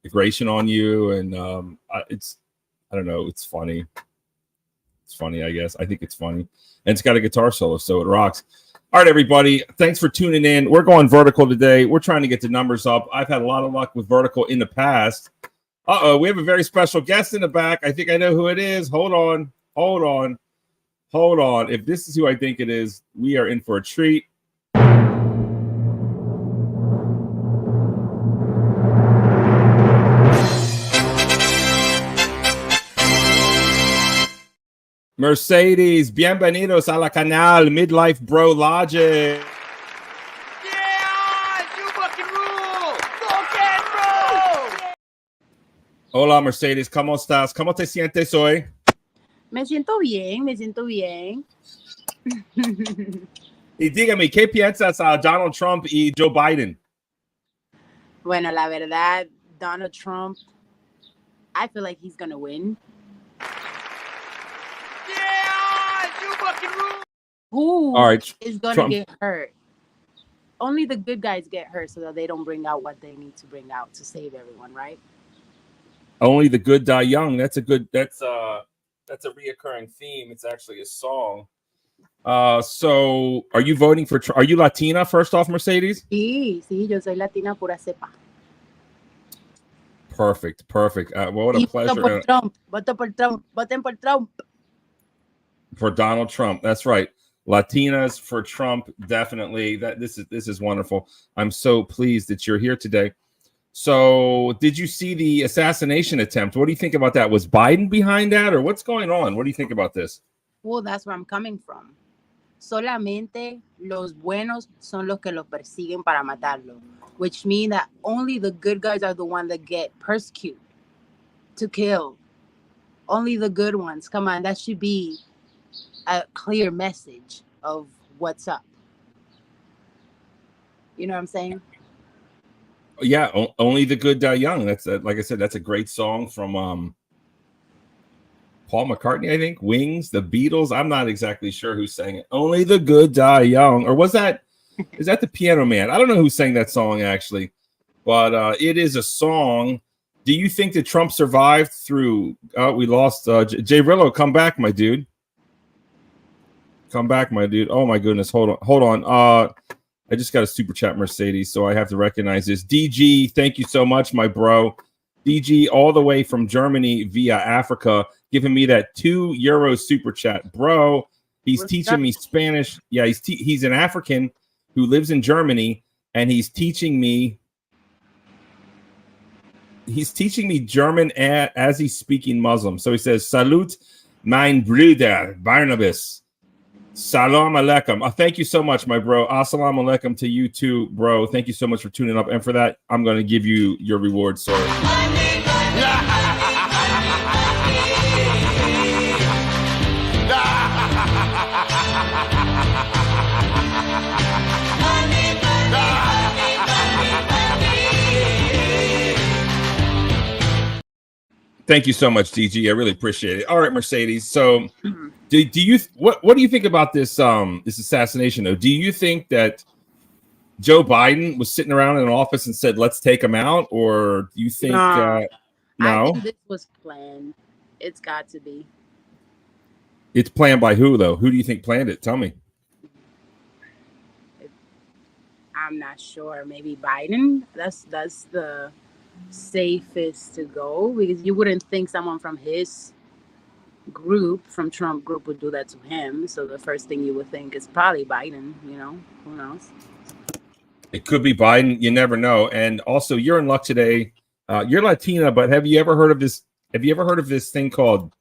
aggression on you, and I don't know, it's funny. It's funny, I guess. I think it's funny, and it's got a guitar solo, so it rocks. All right, everybody, thanks for tuning in. We're going vertical today. We're trying to get the numbers up. I've had a lot of luck with vertical in the past. We have a very special guest in the back. I think I know who it is. Hold on. If this is who I think it is, we are in for a treat. Mercedes, bienvenidos a la canal Midlifebrologic. Yeah, you fucking rule. Fucking rule. Hola, Mercedes, ¿cómo estás? ¿Cómo te sientes hoy? Me siento bien. Y dígame, ¿qué piensas a Donald Trump y Joe Biden? Bueno, la verdad, Donald Trump, I feel like he's gonna win. Who All right, is going to get hurt? Only the good guys get hurt so that they don't bring out what they need to bring out to save everyone, right? Only the good die young. That's a reoccurring theme. It's actually a song. So are you voting for? Are you Latina first off, Mercedes? Sí, yo soy Latina pura cepa. Perfect. Well, what a pleasure. Voten por Trump. For Donald Trump. That's right. Latinas for Trump, definitely. This is wonderful. I'm so pleased that you're here today. So, did you see the assassination attempt? What do you think about that? Was Biden behind that, or what's going on? What do you think about this? Well, that's where I'm coming from. Solamente los buenos son los que los persiguen para matarlo, which means that only the good guys are the ones that get persecuted to kill. Only the good ones. Come on, that should be a clear message of what's up. You know what I'm saying? Yeah, only the good die young. That's like I said, that's a great song from Paul McCartney, I think. Wings, the Beatles. I'm not exactly sure who sang it. Only the good die young. Or is that the Piano Man? I don't know who sang that song actually, but it is a song. Do you think that Trump survived through? We lost Jay Rillo. Come back, my dude. Come back, my dude. Oh my goodness. Hold on. I just got a super chat, Mercedes, so I have to recognize this. DG, thank you so much, my bro. DG, all the way from Germany via Africa, giving me that €2 super chat, bro. He's teaching me Spanish. Yeah, he's an African who lives in Germany, and he's teaching me German as he's speaking Muslim. So he says, "Salut, mein Bruder Barnabas." Salam alaikum. Thank you so much, my bro. Assalamu alaikum to you too, bro. Thank you so much for tuning up. And for that, I'm going to give you your reward, sir. Thank you so much, DG. I really appreciate it. All right, Mercedes. So do you what do you think about this this assassination though? Do you think that Joe Biden was sitting around in an office and said, "Let's take him out," or do you think no? I think this was planned. It's got to be. It's planned by who though? Who do you think planned it? Tell me. I'm not sure. Maybe Biden. That's the safest to go, because you wouldn't think someone from his group, from Trump group, would do that to him. So the first thing you would think is probably Biden. You know, who knows? It could be Biden. You never know. And also, you're in luck today. You're Latina, but have you ever heard of this? Have you ever heard of this thing called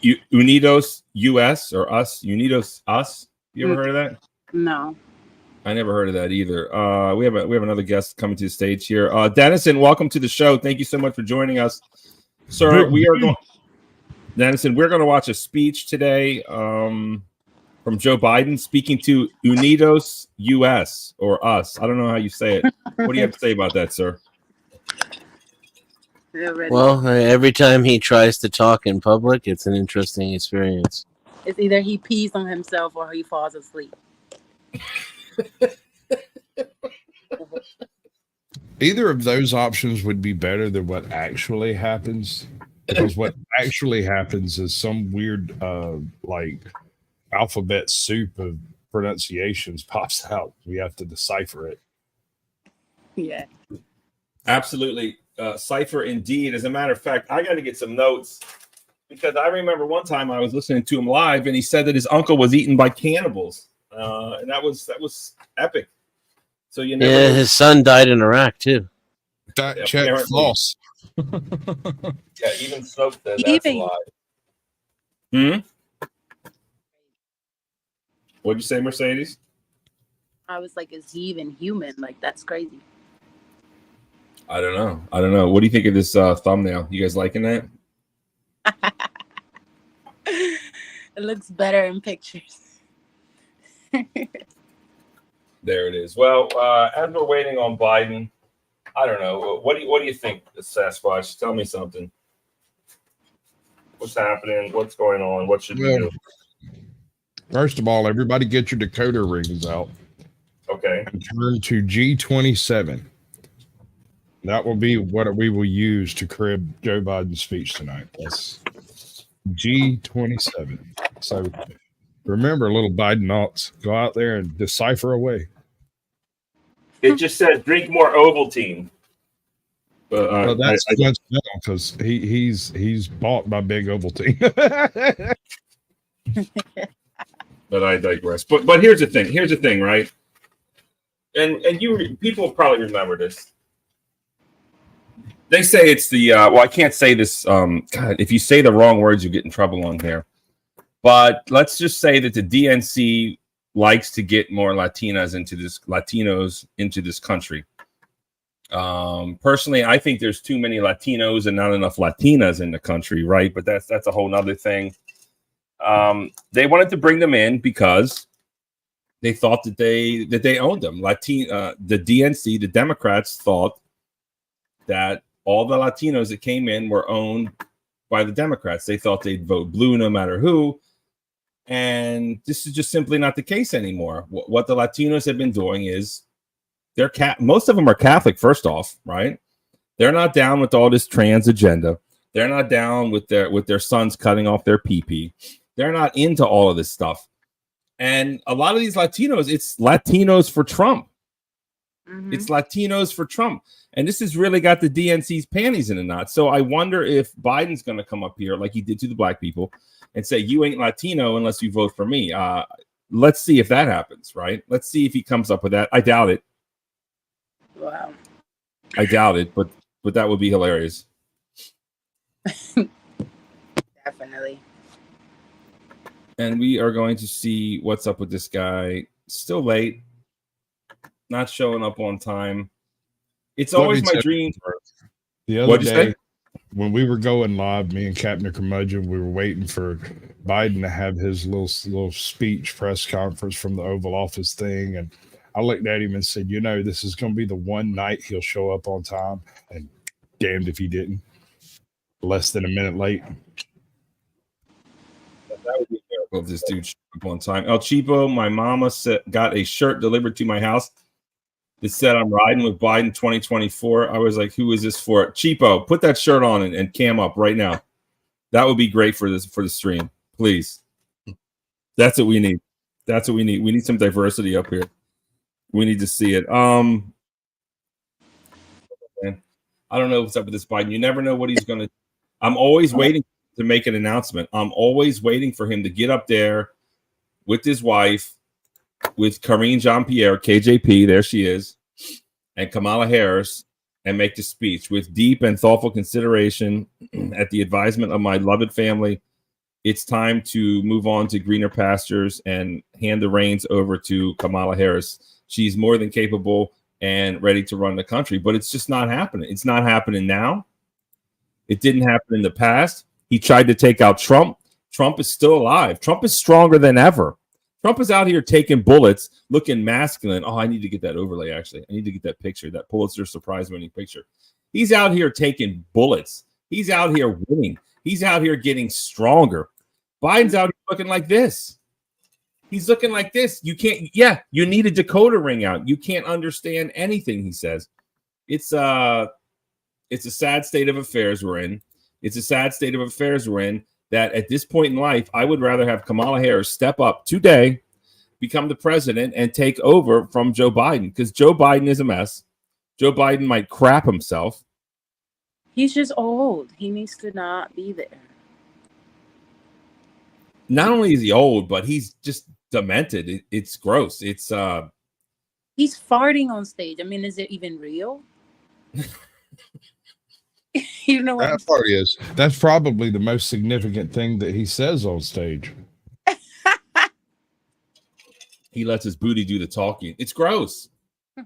Unidos US or US? Unidos US? You ever heard of that? No. I never heard of that either. We have another guest coming to the stage here. Dennison, welcome to the show. Thank you so much for joining us, sir. Dennison, we're going to watch a speech today from Joe Biden speaking to Unidos US or us. I don't know how you say it. What do you have to say about that, sir? Well, every time he tries to talk in public, it's an interesting experience. It's either he pees on himself or he falls asleep. Either of those options would be better than what actually happens, because what actually happens is some weird like alphabet soup of pronunciations pops out. We have to decipher it. Yeah. Absolutely. Cipher indeed. As a matter of fact, I got to get some notes because I remember one time I was listening to him live and he said that his uncle was eaten by cannibals. And that was epic. So you never know. his son died in Iraq too. That Yeah, check apparently. floss. Yeah, even Soap said that's a Even- lie. Hmm? What'd you say, Mercedes? I was like, is he even human? Like, that's crazy. I don't know. What do you think of this thumbnail? You guys liking that? It looks better in pictures. There it is. Well, as we're waiting on Biden, I don't know. What do you think, Sasquatch? Tell me something. What's happening? What's going on? What should we do? First of all, everybody get your decoder rings out Okay. and turn to G27. That will be what we will use to crib Joe Biden's speech tonight. That's G27. So remember, little Biden-nauts, go out there and decipher away. It just says drink more Ovaltine. But Well, that's coincidental because he's bought by Big Ovaltine. But I digress. But here's the thing, right? And you people probably remember this. They say it's the well, I can't say this. God, if you say the wrong words, you get in trouble on here. But let's just say that the DNC likes to get more Latinos into this country. Personally, I think there's too many Latinos and not enough Latinas in the country, right? But that's a whole nother thing. They wanted to bring them in because they thought that they owned them. The DNC, the Democrats, thought that all the Latinos that came in were owned by the Democrats. They thought they'd vote blue no matter who. And this is just simply not the case anymore. What the Latinos have been doing is most of them are Catholic, first off, right? They're not down with all this trans agenda. They're not down with their sons cutting off their pee-pee. They're not into all of this stuff. And a lot of these Latinos, it's Latinos for Trump. Mm-hmm. It's Latinos for Trump. And this has really got the DNC's panties in a knot. So I wonder if Biden's going to come up here like he did to the black people and say, you ain't Latino unless you vote for me. Let's see if that happens, right? Let's see if he comes up with that. I doubt it. Wow. I doubt it, but that would be hilarious. Definitely. And we are going to see what's up with this guy. Still late. Not showing up on time. It's always my dream. The other day, when we were going live, me and Captain Curmudgeon, we were waiting for Biden to have his little speech press conference from the Oval Office thing. And I looked at him and said, this is going to be the one night he'll show up on time. And damned if he didn't. Less than a minute late. That would be a miracle if this dude showed up on time. El Cheapo, my mama got a shirt delivered to my house that said I'm riding with Biden 2024. I was like, who is this for? Cheapo, put that shirt on and cam up right now. That would be great for the stream. Please. That's what we need. That's what we need. We need some diversity up here. We need to see it. Man, I don't know what's up with this Biden. You never know what he's going to. I'm always waiting to make an announcement. I'm always waiting for him to get up there with his wife, with Karine Jean-Pierre, KJP, there she is, and Kamala Harris, and make the speech with deep and thoughtful consideration at the advisement of my beloved family. It's time to move on to greener pastures and hand the reins over to Kamala Harris. She's more than capable and ready to run the country, but it's just not happening. It's not happening now. It didn't happen in the past. He tried to take out Trump. Trump is still alive. Trump is stronger than ever. Trump is out here taking bullets, looking masculine. Oh, I need to get that overlay, actually. I need to get that picture, that Pulitzer surprise-winning picture. He's out here taking bullets. He's out here winning. He's out here getting stronger. Biden's out here looking like this. He's looking like this. You can't, you need a decoder ring out. You can't understand anything he says. it's a sad state of affairs we're in. It's a sad state of affairs we're in that at this point in life, I would rather have Kamala Harris step up today, become the president, and take over from Joe Biden, because Joe Biden is a mess. Joe Biden might crap himself. He's just old. He needs to not be there. Not only is he old, but he's just demented. It's gross. It's He's farting on stage. I mean, is it even real? You know what? That part is. That's probably the most significant thing that he says on stage. He lets his booty do the talking. It's gross.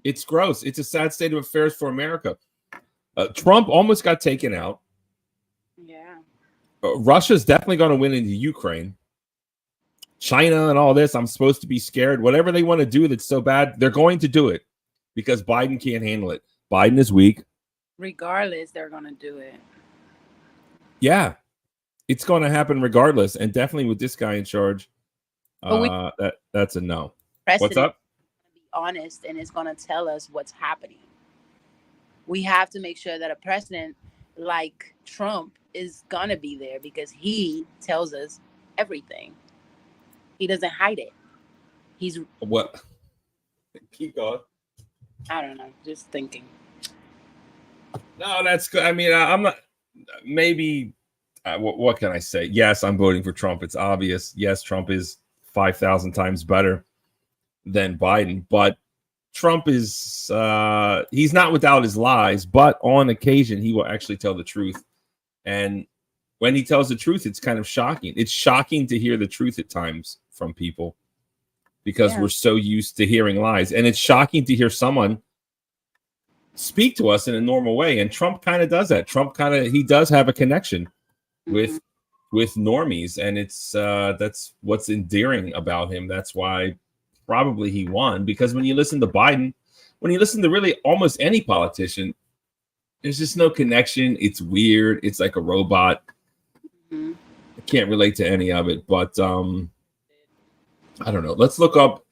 It's gross. It's a sad state of affairs for America. Trump almost got taken out. Yeah. Russia's definitely going to win in the Ukraine. China and all this, I'm supposed to be scared. Whatever they want to do that's so bad, they're going to do it because Biden can't handle it. Biden is weak. Regardless, they're going to do it. Yeah. It's going to happen regardless. And definitely with this guy in charge, that's a no. What's up? Be honest, and it's going to tell us what's happening. We have to make sure that a president like Trump is going to be there because he tells us everything. He doesn't hide it. He's what? Keep going. I don't know. Just thinking. No, that's good. I mean, I'm not. Maybe. What can I say? Yes, I'm voting for Trump. It's obvious. Yes, Trump is 5,000 times better than Biden. But Trump is. He's not without his lies, but on occasion he will actually tell the truth. And when he tells the truth, it's kind of shocking. It's shocking to hear the truth at times from people because we're so used to hearing lies. And it's shocking to hear someone speak to us in a normal way. And Trump kind of does that. He does have a connection with normies. And it's that's what's endearing about him. That's why probably he won, because when you listen to Biden, when you listen to really almost any politician, there's just no connection. It's weird. It's like a robot. I can't relate to any of it, but I don't know. Let's look up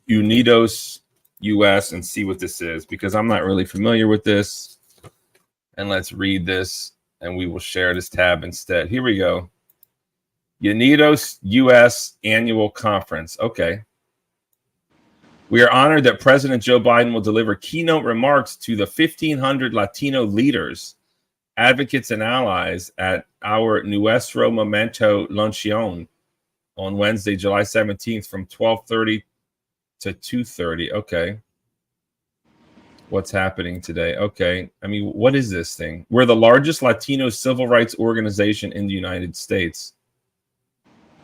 Unidos US and see what this is, because I'm not really familiar with this. And let's read this, and we will share this tab instead. Here we go. Unidos US Annual Conference. Okay. We are honored that President Joe Biden will deliver keynote remarks to the 1,500 Latino leaders, advocates, and allies at our Nuestro Momento Luncheon on Wednesday, July 17th from 12:30 to 2:30. Okay. What's happening today? Okay. I mean, what is this thing? We're the largest Latino civil rights organization in the United States.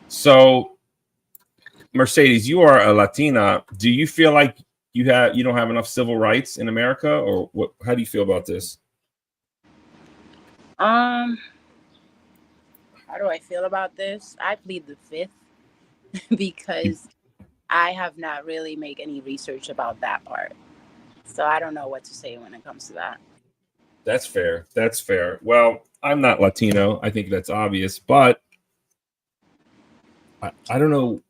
So, Mercedes, you are a Latina. Do you feel like you don't have enough civil rights in America, or what? How do you feel about this? How do I feel about this? I plead the fifth because I have not really made any research about that part. So I don't know what to say when it comes to that. That's fair. That's fair. Well, I'm not Latino. I think that's obvious, but I don't know.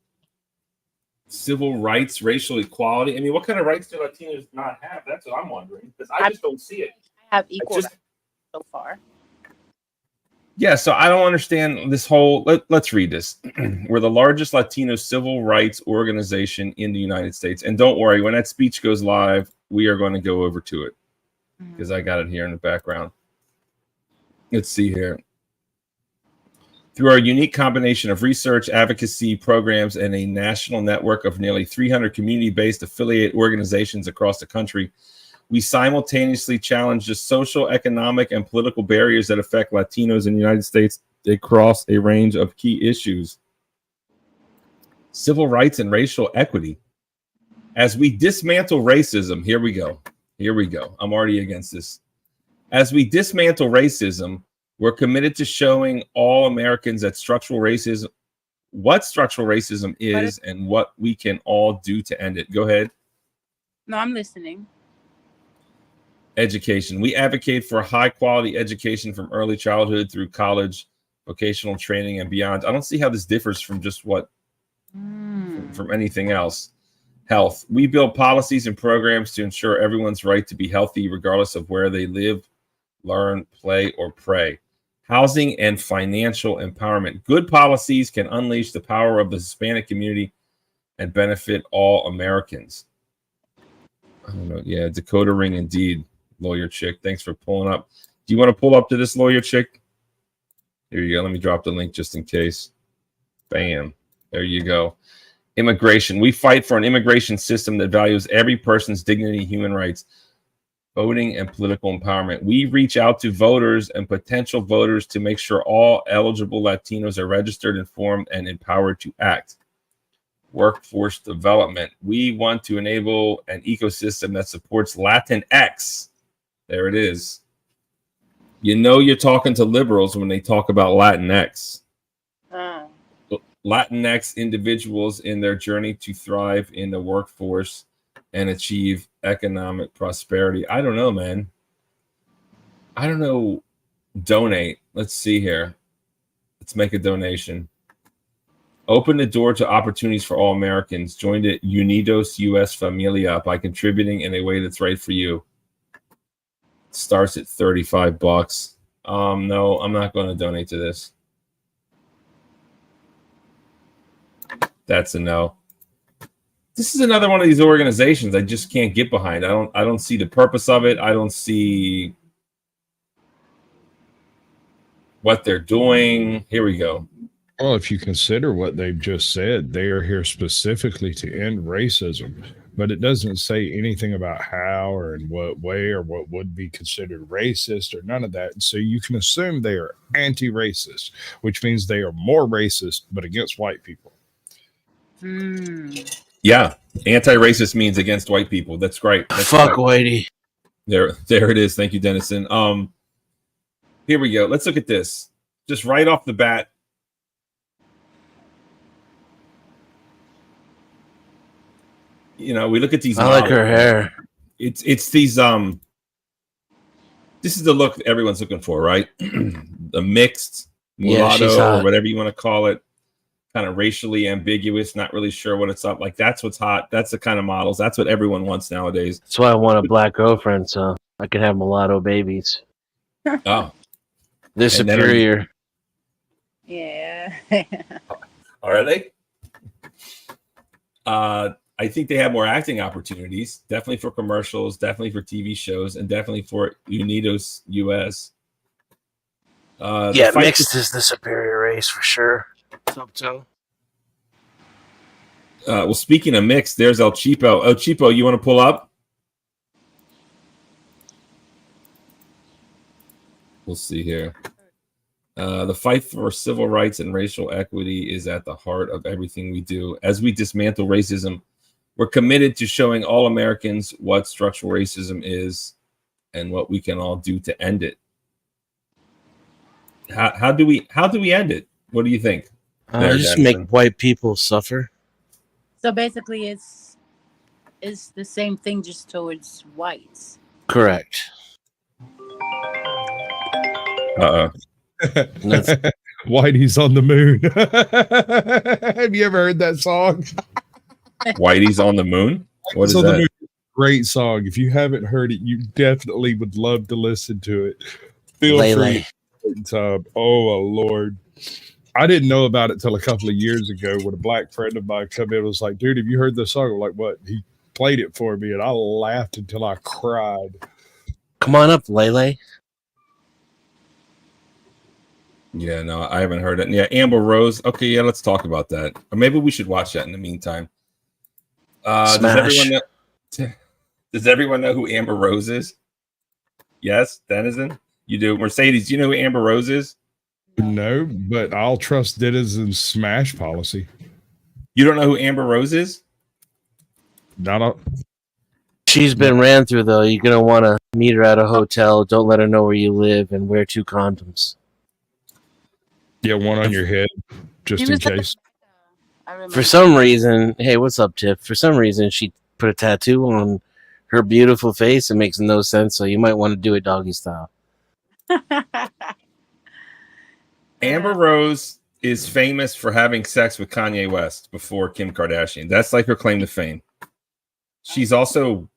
Civil rights, racial equality. I mean, what kind of rights do Latinos not have? That's what I'm wondering, because I just don't see it. I have equal rights so far. Yeah, so I don't understand this whole. Let's read this. We're the largest Latino civil rights organization in the United States. And don't worry, when that speech goes live, we are going to go over to it because I got it here in the background. Let's see here. Through our unique combination of research, advocacy programs, and a national network of nearly 300 community-based affiliate organizations across the country, we simultaneously challenge the social, economic, and political barriers that affect Latinos in the United States across a range of key issues. Civil rights and racial equity. As we dismantle racism, here we go. Here we go. I'm already against this. As we dismantle racism, we're committed to showing all Americans that what structural racism is and what we can all do to end it. Go ahead. No, I'm listening. Education. We advocate for high quality education from early childhood through college, vocational training, and beyond. I don't see how this differs from just from anything else. Health. We build policies and programs to ensure everyone's right to be healthy, regardless of where they live, learn, play, or pray. Housing and financial empowerment. Good policies can unleash the power of the Hispanic community and benefit all Americans. I don't know. Yeah, Dakota Ring indeed. Lawyer chick. Thanks for pulling up. Do you want to pull up to this lawyer chick? Here you go. Let me drop the link just in case. Bam. There you go. Immigration. We fight for an immigration system that values every person's dignity, human rights, voting, and political empowerment. We reach out to voters and potential voters to make sure all eligible Latinos are registered, informed, and empowered to act. Workforce development. We want to enable an ecosystem that supports Latinx. There it is. You know you're talking to liberals when they talk about Latinx. Latinx individuals in their journey to thrive in the workforce and achieve economic prosperity. I don't know, man. I don't know. Donate. Let's see here. Let's make a donation. Open the door to opportunities for all Americans. Join the Unidos US Familia by contributing in a way that's right for you. It starts at $35. No, I'm not going to donate to this. That's a no. This is another one of these organizations I just can't get behind. I don't see the purpose of it. I don't see what they're doing. Here we go. Well, if you consider what they've just said, they are here specifically to end racism, but it doesn't say anything about how or in what way or what would be considered racist or none of that. And so you can assume they are anti-racist, which means they are more racist, but against white people. Yeah, anti-racist means against white people. That's great. That's Fuck Whitey. There it is. Thank you, Dennison. Here we go. Let's look at this. Just right off the bat. You know, we look at these. I like her hair. It's these. This is the look everyone's looking for, right? The mixed mulatto or whatever you want to call it. Kind of racially ambiguous, not really sure what it's up. Like that's what's hot. That's the kind of models. That's what everyone wants nowadays. That's why I want a black girlfriend, so I can have mulatto babies. Oh, they're superior. Yeah. Are they? I think they have more acting opportunities. Definitely for commercials. Definitely for TV shows, and definitely for Unidos US. Yeah, mixed is the superior race for sure. Top toe. Well, speaking of mixed, there's El Cheapo. El Cheapo, you want to pull up? We'll see here. The fight for civil rights and racial equity is at the heart of everything we do. As we dismantle racism, we're committed to showing all Americans what structural racism is and what we can all do to end it. How do we end it? What do you think? Just make white people suffer. So basically, it's the same thing, just towards whites. Correct. Whitey's on the moon. Have you ever heard that song? Whitey's on the moon? What is that? Great song. If you haven't heard it, you definitely would love to listen to it. Feel free. Oh, Lord. I didn't know about it till a couple of years ago when a black friend of mine come in and was like, dude, have you heard this song? I'm like, what? He played it for me and I laughed until I cried. Come on up, Lele. Yeah, no, I haven't heard it. Yeah, Amber Rose. Okay, yeah, let's talk about that. Or maybe we should watch that in the meantime. Does everyone know who Amber Rose is? Yes, Denizen? You do. Mercedes, do you know who Amber Rose is? No, but I'll trust Denizen's smash policy. You don't know who Amber Rose is? She's been ran through, though. You're going to want to meet her at a hotel. Don't let her know where you live and wear 2 condoms. Yeah, one on your head, just in case. For some reason, hey, what's up, Tiff? For some reason, she put a tattoo on her beautiful face. It makes no sense, so you might want to do it doggy style. Amber Rose is famous for having sex with Kanye West before Kim Kardashian. That's like her claim to fame. She's also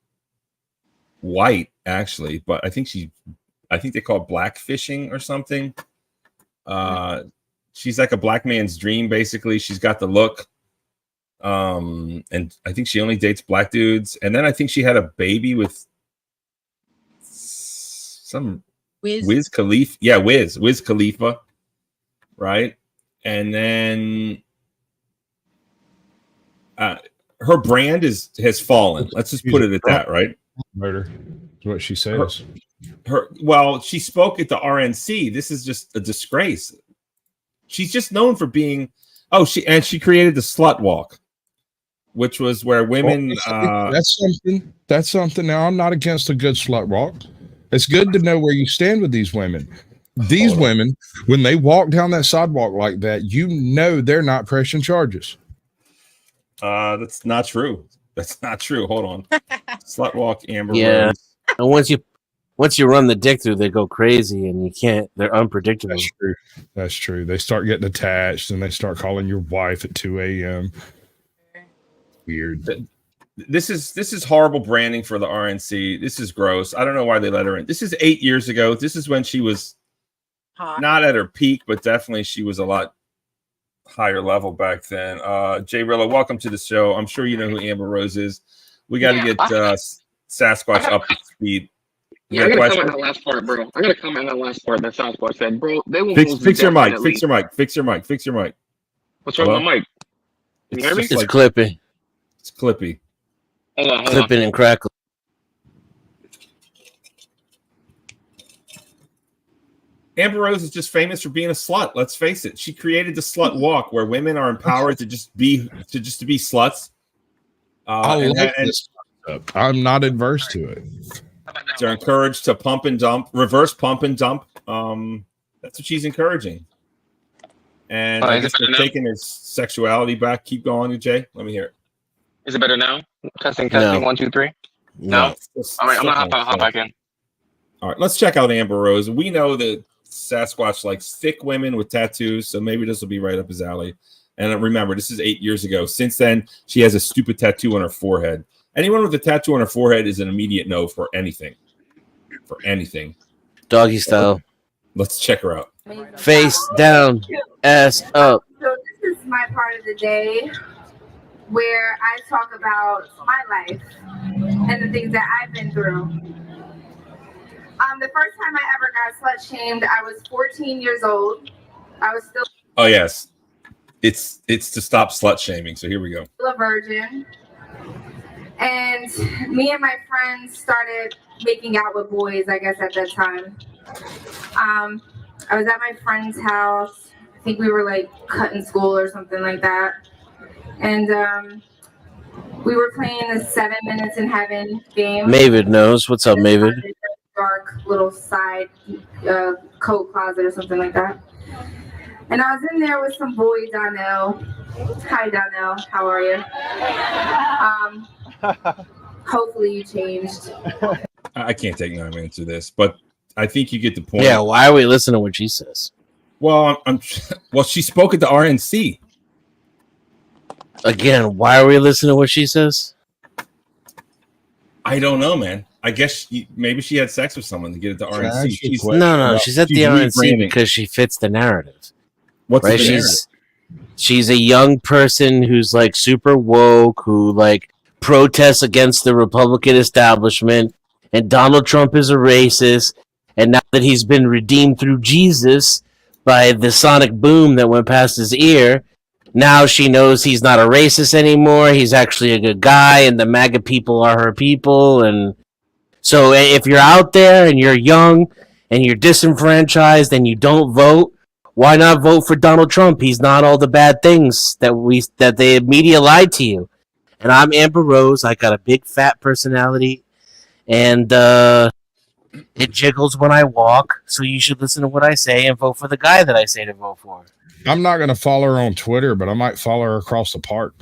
white, actually, but I think they call it black fishing or something. She's like a black man's dream, basically. She's got the look. And I think she only dates black dudes. And then I think she had a baby with some Wiz Khalifa. Yeah, Wiz Khalifa. Right. And then her brand has fallen. Let's just put it at that, right? Murder is what she says. Well, she spoke at the RNC. This is just a disgrace. She's just known for being she created the slut walk, which was where women that's something. Now, I'm not against a good slut walk. It's good to know where you stand with these women. These women, when they walk down that sidewalk like that, you know they're not pressing charges. That's not true. That's not true. Hold on. Slut walk, Amber Yeah. Rose. And once you run the dick through, they go crazy and you can't. They're unpredictable. That's true. That's true. They start getting attached and they start calling your wife at 2 a.m. Weird. This is horrible branding for the RNC. This is gross. I don't know why they let her in. This is 8 years ago. This is when she was not at her peak, but definitely she was a lot higher level back then. Jay Rilla, welcome to the show. I'm sure you know who Amber Rose is. We got to get Sasquatch up to speed. Yeah, I gotta comment on that last part, bro. I gotta comment on that last part that Sasquatch said, bro. They will fix your mic. Fix your mic. Fix your mic. Fix your mic. What's wrong with my mic? Can you hear me? It's clippy. It's clippy. Hold on. Clipping and crackling. Amber Rose is just famous for being a slut. Let's face it. She created the slut walk where women are empowered to just be sluts. I'm not adverse to it. They're encouraged to pump and dump, reverse pump and dump. That's what she's encouraging. And I guess they're taking his sexuality back. Keep going, Jay. Let me hear it. Is it better now? Testing. 1, 2, 3. No. All right, I'm gonna hop back in. All right, let's check out Amber Rose. We know that Sasquatch likes thick women with tattoos, so maybe this will be right up his alley. And remember, this is 8 years ago. Since then, she has a stupid tattoo on her forehead. Anyone with a tattoo on her forehead is an immediate no for anything. For anything. Doggy style. Let's check her out. Face down, ass up. So this is my part of the day where I talk about my life and the things that I've been through. The first time I ever got slut shamed, I was 14 years old. I was still. Oh yes, it's to stop slut shaming. So here we go. A virgin, and me and my friends started making out with boys. I guess at that time, I was at my friend's house. I think we were like cutting school or something like that, and we were playing the 7 Minutes in Heaven game. Mavid knows. What's up, Mavid? Dark little side coat closet or something like that. And I was in there with some boy, Donnell. Hi, Donnell. How are you? Hopefully you changed. I can't take 9 minutes of this, but I think you get the point. Yeah, why are we listening to what she says? Well, well, she spoke at the RNC. Again, why are we listening to what she says? I don't know, man. I guess maybe she had sex with someone to get it to RNC. She's at the RNC because she fits the narrative. What's right? The narrative? She's a young person who's like super woke, who like protests against the Republican establishment, and Donald Trump is a racist. And now that he's been redeemed through Jesus by the sonic boom that went past his ear, now she knows he's not a racist anymore. He's actually a good guy, and the MAGA people are her people. And so if you're out there and you're young and you're disenfranchised and you don't vote, why not vote for Donald Trump? He's not all the bad things that the media lied to you. And I'm Amber Rose. I got a big fat personality, and it jiggles when I walk. So you should listen to what I say and vote for the guy that I say to vote for. I'm not going to follow her on Twitter, but I might follow her across the park.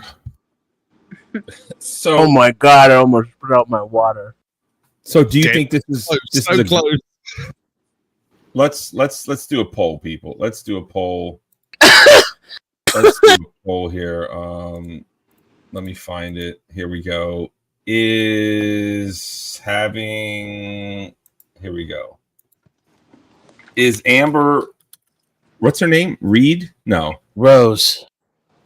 So, oh my God! I almost put out my water. So, do you think this is close? Let's do a poll, people. Let's do a poll. Let's do a poll here. Let me find it. Here we go. is having. Here we go. Is Amber? What's her name? Reed? No. Rose.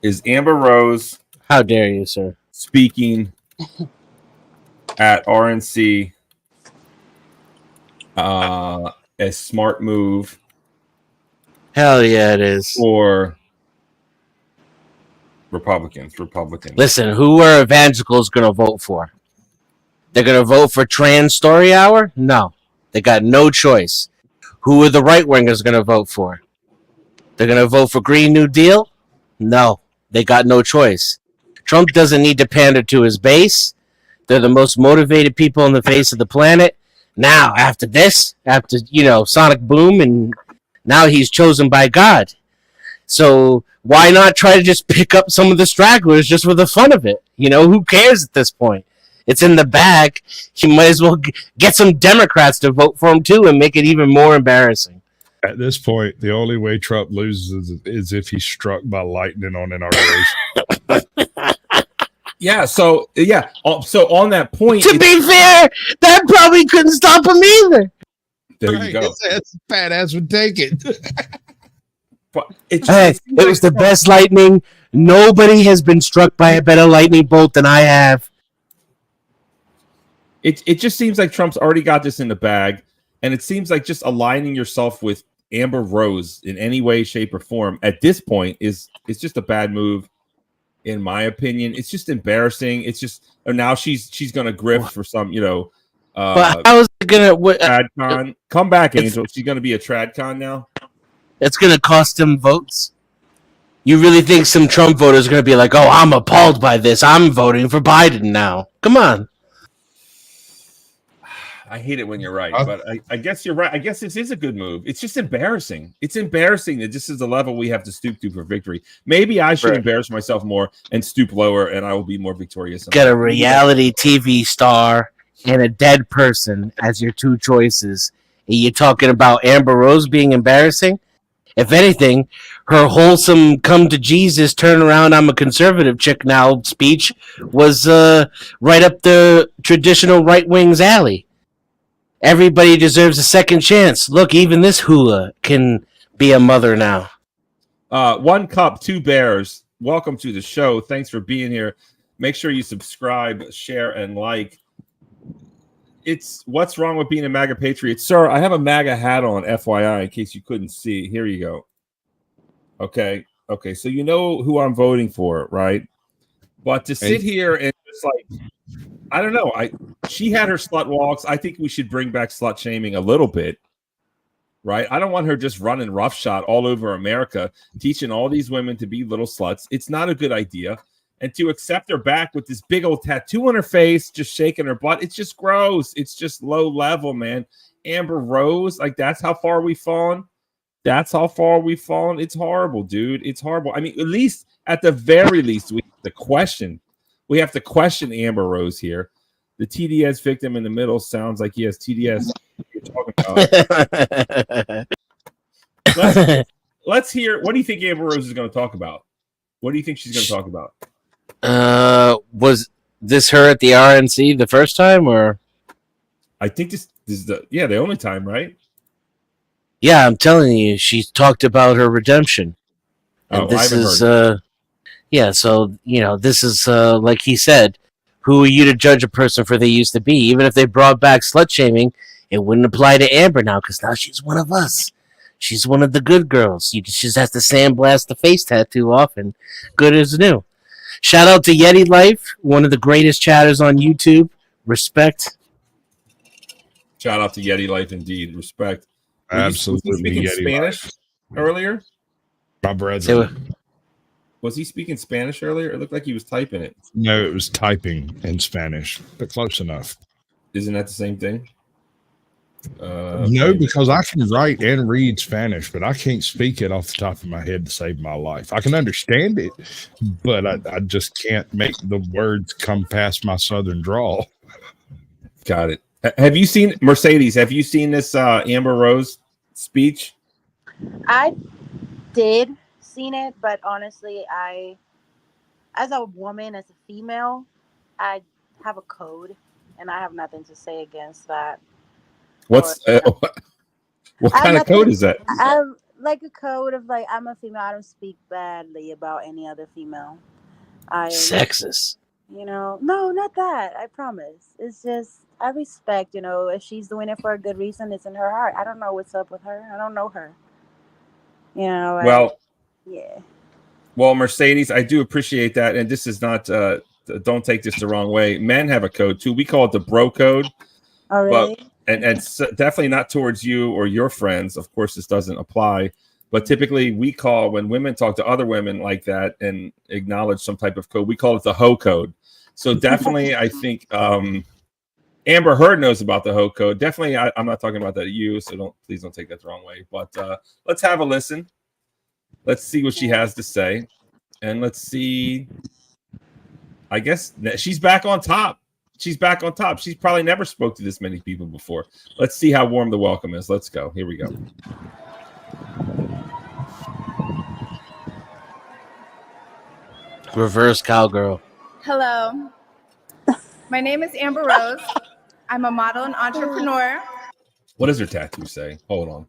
Is Amber Rose? How dare you, sir? Speaking at RNC. A smart move. Hell yeah, it is. Or Republicans. Listen, who are evangelicals going to vote for? They're going to vote for Trans Story Hour? No. They got no choice. Who are the right-wingers going to vote for? They're going to vote for Green New Deal? No. They got no choice. Trump doesn't need to pander to his base. They're the most motivated people on the face of the planet. Now, after this, after, Sonic Boom, and now he's chosen by God. So why not try to just pick up some of the stragglers just for the fun of it? Who cares at this point? It's in the bag. You might as well get some Democrats to vote for him too and make it even more embarrassing. At this point, the only way Trump loses is if he's struck by lightning on inauguration. Yeah. So on that point, to be fair, that probably couldn't stop him either. There you go. That's badass would take it. But it was the best lightning. Nobody has been struck by a better lightning bolt than I have. It just seems like Trump's already got this in the bag, and it seems like just aligning yourself with Amber Rose in any way, shape, or form at this point is just a bad move, in my opinion. It's just embarrassing. It's just now she's gonna grift for some, but how is it gonna? TradCon? Come back, Angel. She's gonna be a TradCon now. It's gonna cost him votes. You really think some Trump voters are gonna be like, "Oh, I'm appalled by this. I'm voting for Biden now"? Come on. I hate it when you're right, but I guess you're right. I guess this is a good move. It's just embarrassing. It's embarrassing that this is the level we have to stoop to for victory. Maybe I should embarrass myself more and stoop lower, and I will be more victorious. Get a reality TV star and a dead person as your two choices. And you're talking about Amber Rose being embarrassing? If anything, her wholesome come to Jesus, turn around, I'm a conservative chick now speech was right up the traditional right wing's alley. Everybody deserves a second chance. Look, even this hula can be a mother now. 1 cup, 2 bears. Welcome to the show. Thanks for being here. Make sure you subscribe, share, and like. It's what's wrong with being a MAGA patriot, sir? I have a MAGA hat on, FYI, in case you couldn't see. Here you go. Okay. So you know who I'm voting for, right? But to sit here and just I don't know. She had her slut walks. I think we should bring back slut shaming a little bit, right? I don't want her just running roughshod all over America, teaching all these women to be little sluts. It's not a good idea. And to accept her back with this big old tattoo on her face, just shaking her butt, it's just gross. It's just low level, man. Amber Rose, that's how far we've fallen. It's horrible, dude. It's horrible. I mean, at the very least, we have to question Amber Rose here. The TDS victim in the middle sounds like he has TDS. You're talking about. Let's hear. What do you think Amber Rose is going to talk about? What do you think she's going to talk about? Was this her at the RNC the first time, or? I think this is the only time, right? Yeah, I'm telling you, she talked about her redemption. And this is yeah, so, this is, like he said, who are you to judge a person for they used to be? Even if they brought back slut-shaming, it wouldn't apply to Amber now, because now she's one of us. She's one of the good girls. You just have to sandblast the face tattoo off, and good as new. Shout out to Yeti Life, one of the greatest chatters on YouTube. Respect. Shout out to Yeti Life, indeed. Respect. Absolutely. Was he speaking Spanish earlier? My brother. Was he speaking Spanish earlier? It looked like he was typing it. No, it was typing in Spanish, but close enough. Isn't that the same thing? No, because I can write and read Spanish, but I can't speak it off the top of my head to save my life. I can understand it, but I just can't make the words come past my southern drawl. Got it. Have you seen Mercedes? Have you seen this Amber Rose speech? I did seen it, but honestly, as a woman, as a female, I have a code, and I have nothing to say against that. What's what kind of code is that? I'm like a code of like, I'm a female. I don't speak badly about any other female. Sexist. No, not that. I promise. It's just I respect. If she's doing it for a good reason, it's in her heart. I don't know what's up with her. I don't know her. Well, yeah. Well, Mercedes, I do appreciate that, and this is not. Don't take this the wrong way. Men have a code too. We call it the bro code. Oh, really? And it's definitely not towards you or your friends. Of course, this doesn't apply. But typically, we call when women talk to other women like that and acknowledge some type of code, we call it the hoe code. So definitely, I think Amber Heard knows about the hoe code. Definitely, I'm not talking about that to you, so please don't take that the wrong way. But let's have a listen. Let's see what she has to say, and let's see. I guess she's back on top. She's back on top. She's probably never spoke to this many people before. Let's see how warm the welcome is. Let's go. Here we go. Reverse cowgirl. Hello. My name is Amber Rose. I'm a model and entrepreneur. What does her tattoo say? Hold on.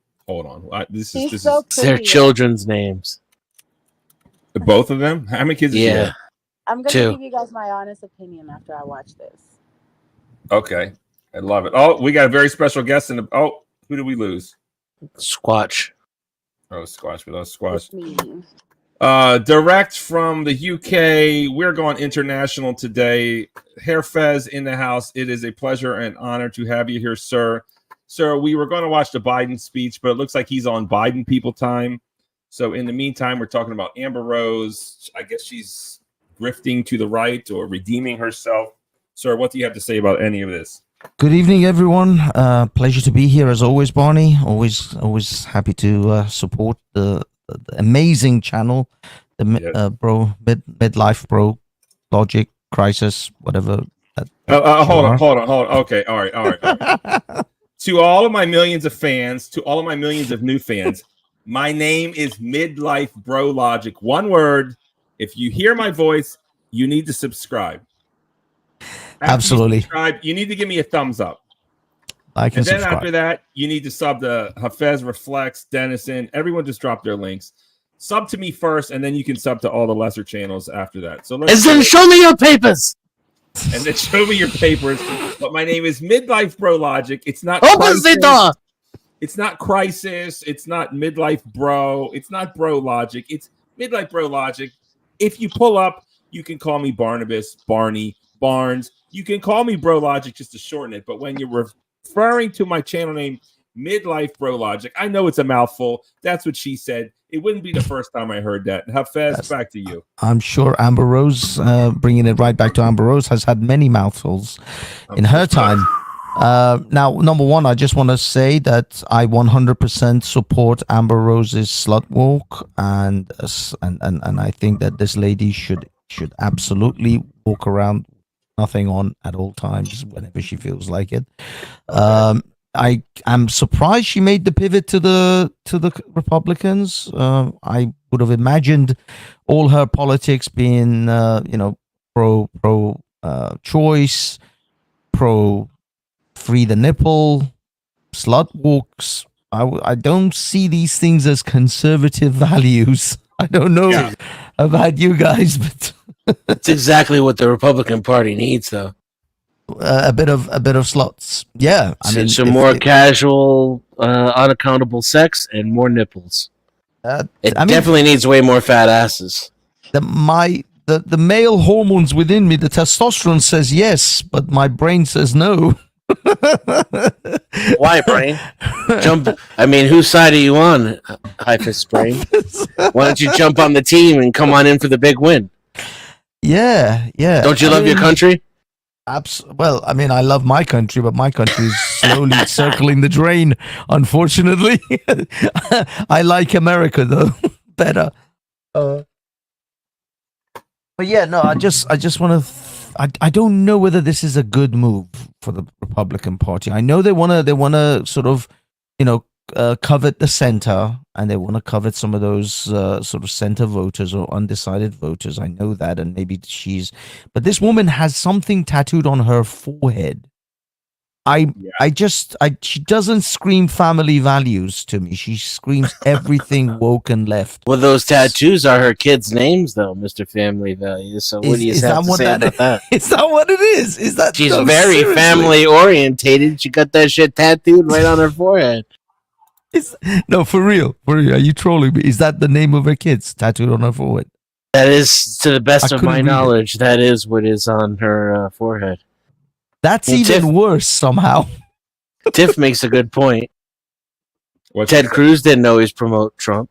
This is their children's names. Both of them? How many kids? Yeah. I'm going to give you guys my honest opinion after I watch this. Okay. I love it. Oh, we got a very special guest in the. Oh, who did we lose? Squatch. Oh, Squatch. We lost Squatch. Direct from the UK. We're going international today. Hairfez in the house. It is a pleasure and honor to have you here, sir. Sir, we were going to watch the Biden speech, but it looks like he's on Biden people time. So in the meantime, we're talking about Amber Rose. I guess she's grifting to the right or redeeming herself. Sir, what do you have to say about any of this? Good evening, everyone. Pleasure to be here as always, Barney. Always happy to support the amazing channel, the Midlife Bro Logic Crisis, whatever. Hold on. Okay, all right. To all of my millions of fans, to all of my millions of new fans, my name is Midlifebrologic. One word. If you hear my voice, you need to subscribe. Absolutely. You need to give me a thumbs up. I can subscribe. After that, you need to sub to Hafez, Reflex, Dennison. Everyone just drop their links. Sub to me first, and then you can sub to all the lesser channels after that. So show me your papers. And then show me your papers. But my name is Midlifebrologic. It's not Open the door. It's not Crisis. It's not Midlife Bro. It's not Bro Logic. It's Midlifebrologic. If you pull up, you can call me Barnabas, Barney, Barnes. You can call me Bro Logic just to shorten it. But when you're referring to my channel name, Midlifebrologic, I know it's a mouthful. That's what she said. It wouldn't be the first time I heard that. Hafez, back to you. I'm sure Amber Rose, bringing it right back to Amber Rose, has had many mouthfuls in her time. Now, number one, I just want to say that I 100% support Amber Rose's slut walk, and I think that this lady should absolutely walk around nothing on at all times whenever she feels like it. I am surprised she made the pivot to the Republicans. I would have imagined all her politics being pro choice, pro free the nipple, slut walks. I don't see these things as conservative values. I don't know about you guys, but it's exactly what the Republican Party needs, though. A bit of sluts. Yeah, I mean, some more casual, unaccountable sex and more nipples. It definitely needs way more fat asses. The male hormones within me, the testosterone says yes, but my brain says no. Why, brain? I mean, whose side are you on, High-Fist brain? Why don't you jump on the team and come on in for the big win? Yeah. Don't you love your country? Well, I mean, I love my country, but my country is slowly circling the drain, unfortunately. I like America, though, better. But yeah, no, I just want to... I don't know whether this is a good move for the Republican Party. I know they want to sort of, to covet the center, and they want to covet some of those sort of center voters or undecided voters. I know that, and maybe but this woman has something tattooed on her forehead. She doesn't scream family values to me. She screams everything woke and left. Well, those tattoos are her kids' names, though, Mr. Family Values. So what do you have to say about that? Is that what it is? Is that she's very family orientated? She got that shit tattooed right on her forehead. No, for real. Are you trolling me? Is that the name of her kids tattooed on her forehead? That is, to the best of my knowledge, that is what is on her forehead. That's even worse somehow. Tiff makes a good point. Ted Cruz didn't always promote Trump.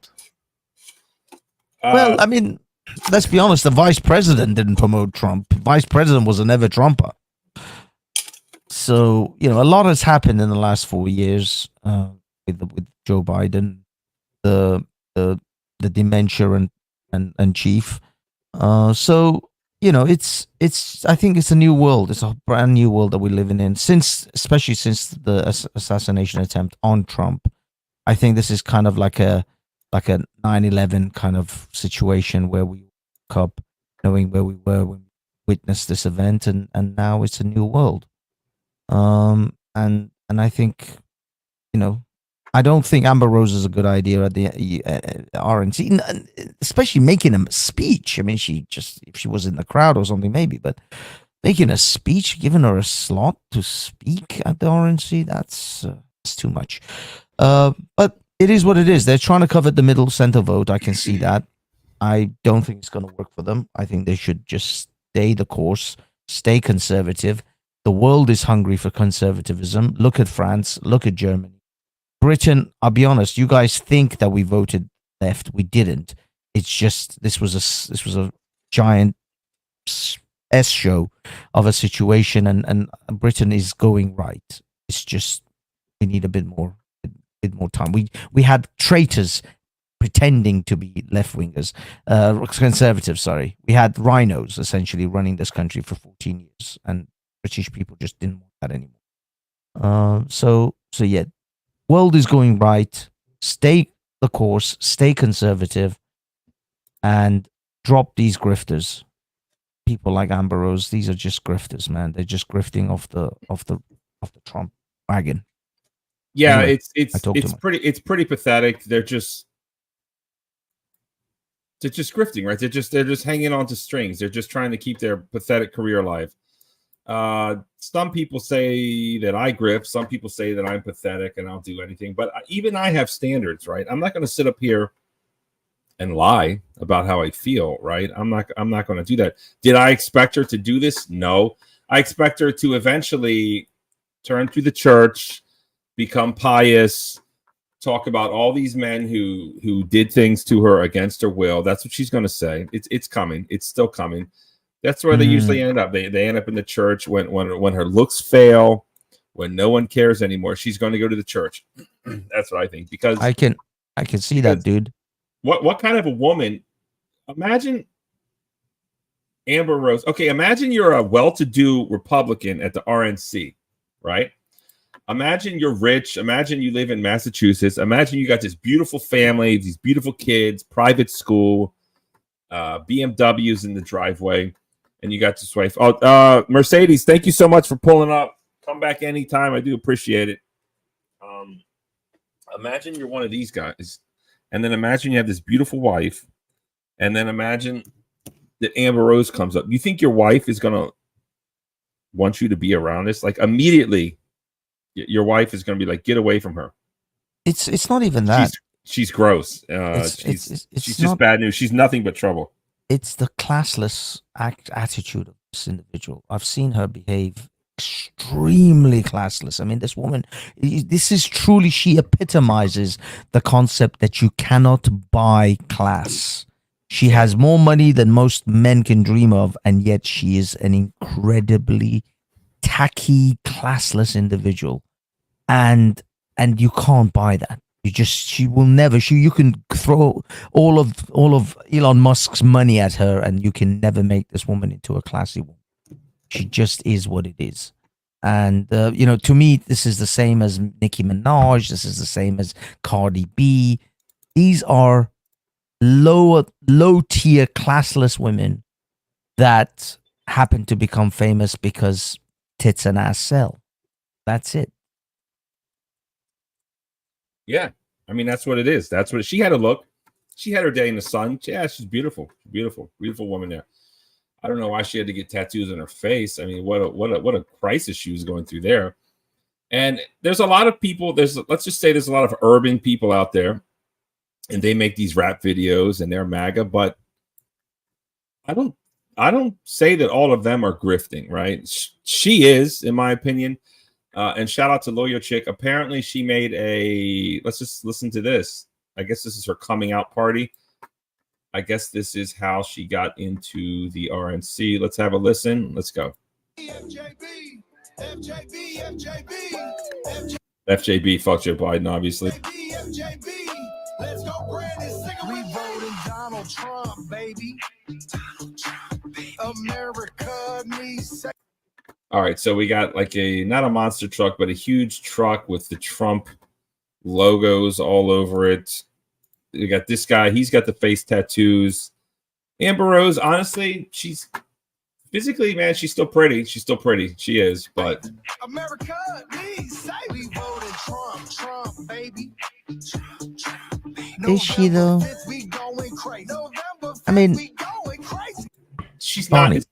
Well, I mean, let's be honest. The vice president didn't promote Trump. Vice president was a never Trumper. So, a lot has happened in the last 4 years with Joe Biden, the dementia and chief. So, I think it's a new world. It's a brand new world that we're living in, especially since the assassination attempt on Trump. I think this is kind of like a 9/11 kind of situation where we woke up knowing where we were when we witnessed this event, and now it's a new world. And I think, I don't think Amber Rose is a good idea at the RNC, especially making a speech. I mean, if she was in the crowd or something, maybe, but making a speech, giving her a slot to speak at the RNC, that's too much. But it is what it is. They're trying to cover the middle center vote. I can see that. I don't think it's going to work for them. I think they should just stay the course, stay conservative. The world is hungry for conservatism. Look at France. Look at Germany. Britain, I'll be honest, you guys think that we voted left. We didn't. It's just this was a giant S show of a situation, and Britain is going right. It's just we need a bit more time. We had traitors pretending to be left-wingers, conservatives, sorry. We had rhinos essentially running this country for 14 years, and British people just didn't want that anymore. So yeah. World is going right. Stay the course. Stay conservative, and drop these grifters. People like Amber Rose. These are just grifters, man. They're just grifting off the Trump wagon. Yeah, anyway, it's pretty pathetic. They're just grifting, right? They're just hanging on to strings. They're just trying to keep their pathetic career alive. Some people say that I grift. Some people say that I'm pathetic and I'll do anything. But even I have standards, right? I'm not going to sit up here and lie about how I feel, right? I'm not going to do that. Did I expect her to do this? No. I expect her to eventually turn to the church, become pious, talk about all these men who did things to her against her will. That's what she's going to say. It's coming. It's still coming. That's where they usually end up. They end up in the church when her looks fail, when no one cares anymore. She's going to go to the church. That's what I think. Because I can see that, dude. What kind of a woman? Imagine Amber Rose. Okay, imagine you're a well-to-do Republican at the RNC, right? Imagine you're rich. Imagine you live in Massachusetts. Imagine you got this beautiful family, these beautiful kids, private school, BMWs in the driveway. And you got this wife. Oh, Mercedes, thank you so much for pulling up. Come back anytime. I do appreciate it. Imagine you're one of these guys. And then imagine you have this beautiful wife. And then imagine that Amber Rose comes up. You think your wife is going to want you to be around this? Like immediately, your wife is going to be like, get away from her. It's not even that. She's gross. She's just bad news. She's nothing but trouble. It's the classless attitude of this individual. I've seen her behave extremely classless. I mean, this woman, this is truly, she epitomizes the concept that you cannot buy class. She has more money than most men can dream of, and yet she is an incredibly tacky, classless individual. And you can't buy that. She will never. You can throw all of Elon Musk's money at her, and you can never make this woman into a classy woman. She just is what it is, And to me, this is the same as Nicki Minaj. This is the same as Cardi B. These are low tier, classless women that happen to become famous because tits and ass sell. That's it. Yeah, I mean that's what it is. That's what she had a look. She had her day in the sun. Yeah, she's beautiful, beautiful woman there. I don't know why she had to get tattoos on her face. I mean, what a crisis she was going through there. And there's a lot of people. Let's just say there's a lot of urban people out there, and they make these rap videos and they're MAGA. But I don't say that all of them are grifting, right? She is, in my opinion. And shout out to Lawyer Chick. Apparently, she made let's just listen to this. I guess this is her coming out party. I guess this is how she got into the RNC. Let's have a listen. Let's go. FJB, fuck Joe Biden, obviously. Let's go, we voting Donald Trump, baby. America needs. All right, so we got like not a monster truck, but a huge truck with the Trump logos all over it. We got this guy. He's got the face tattoos. Amber Rose, honestly, she's physically, man, she's still pretty. She's still pretty. She is, but America needs. Say we voted Trump, baby. Is she though? I mean, she's Bonnie. not.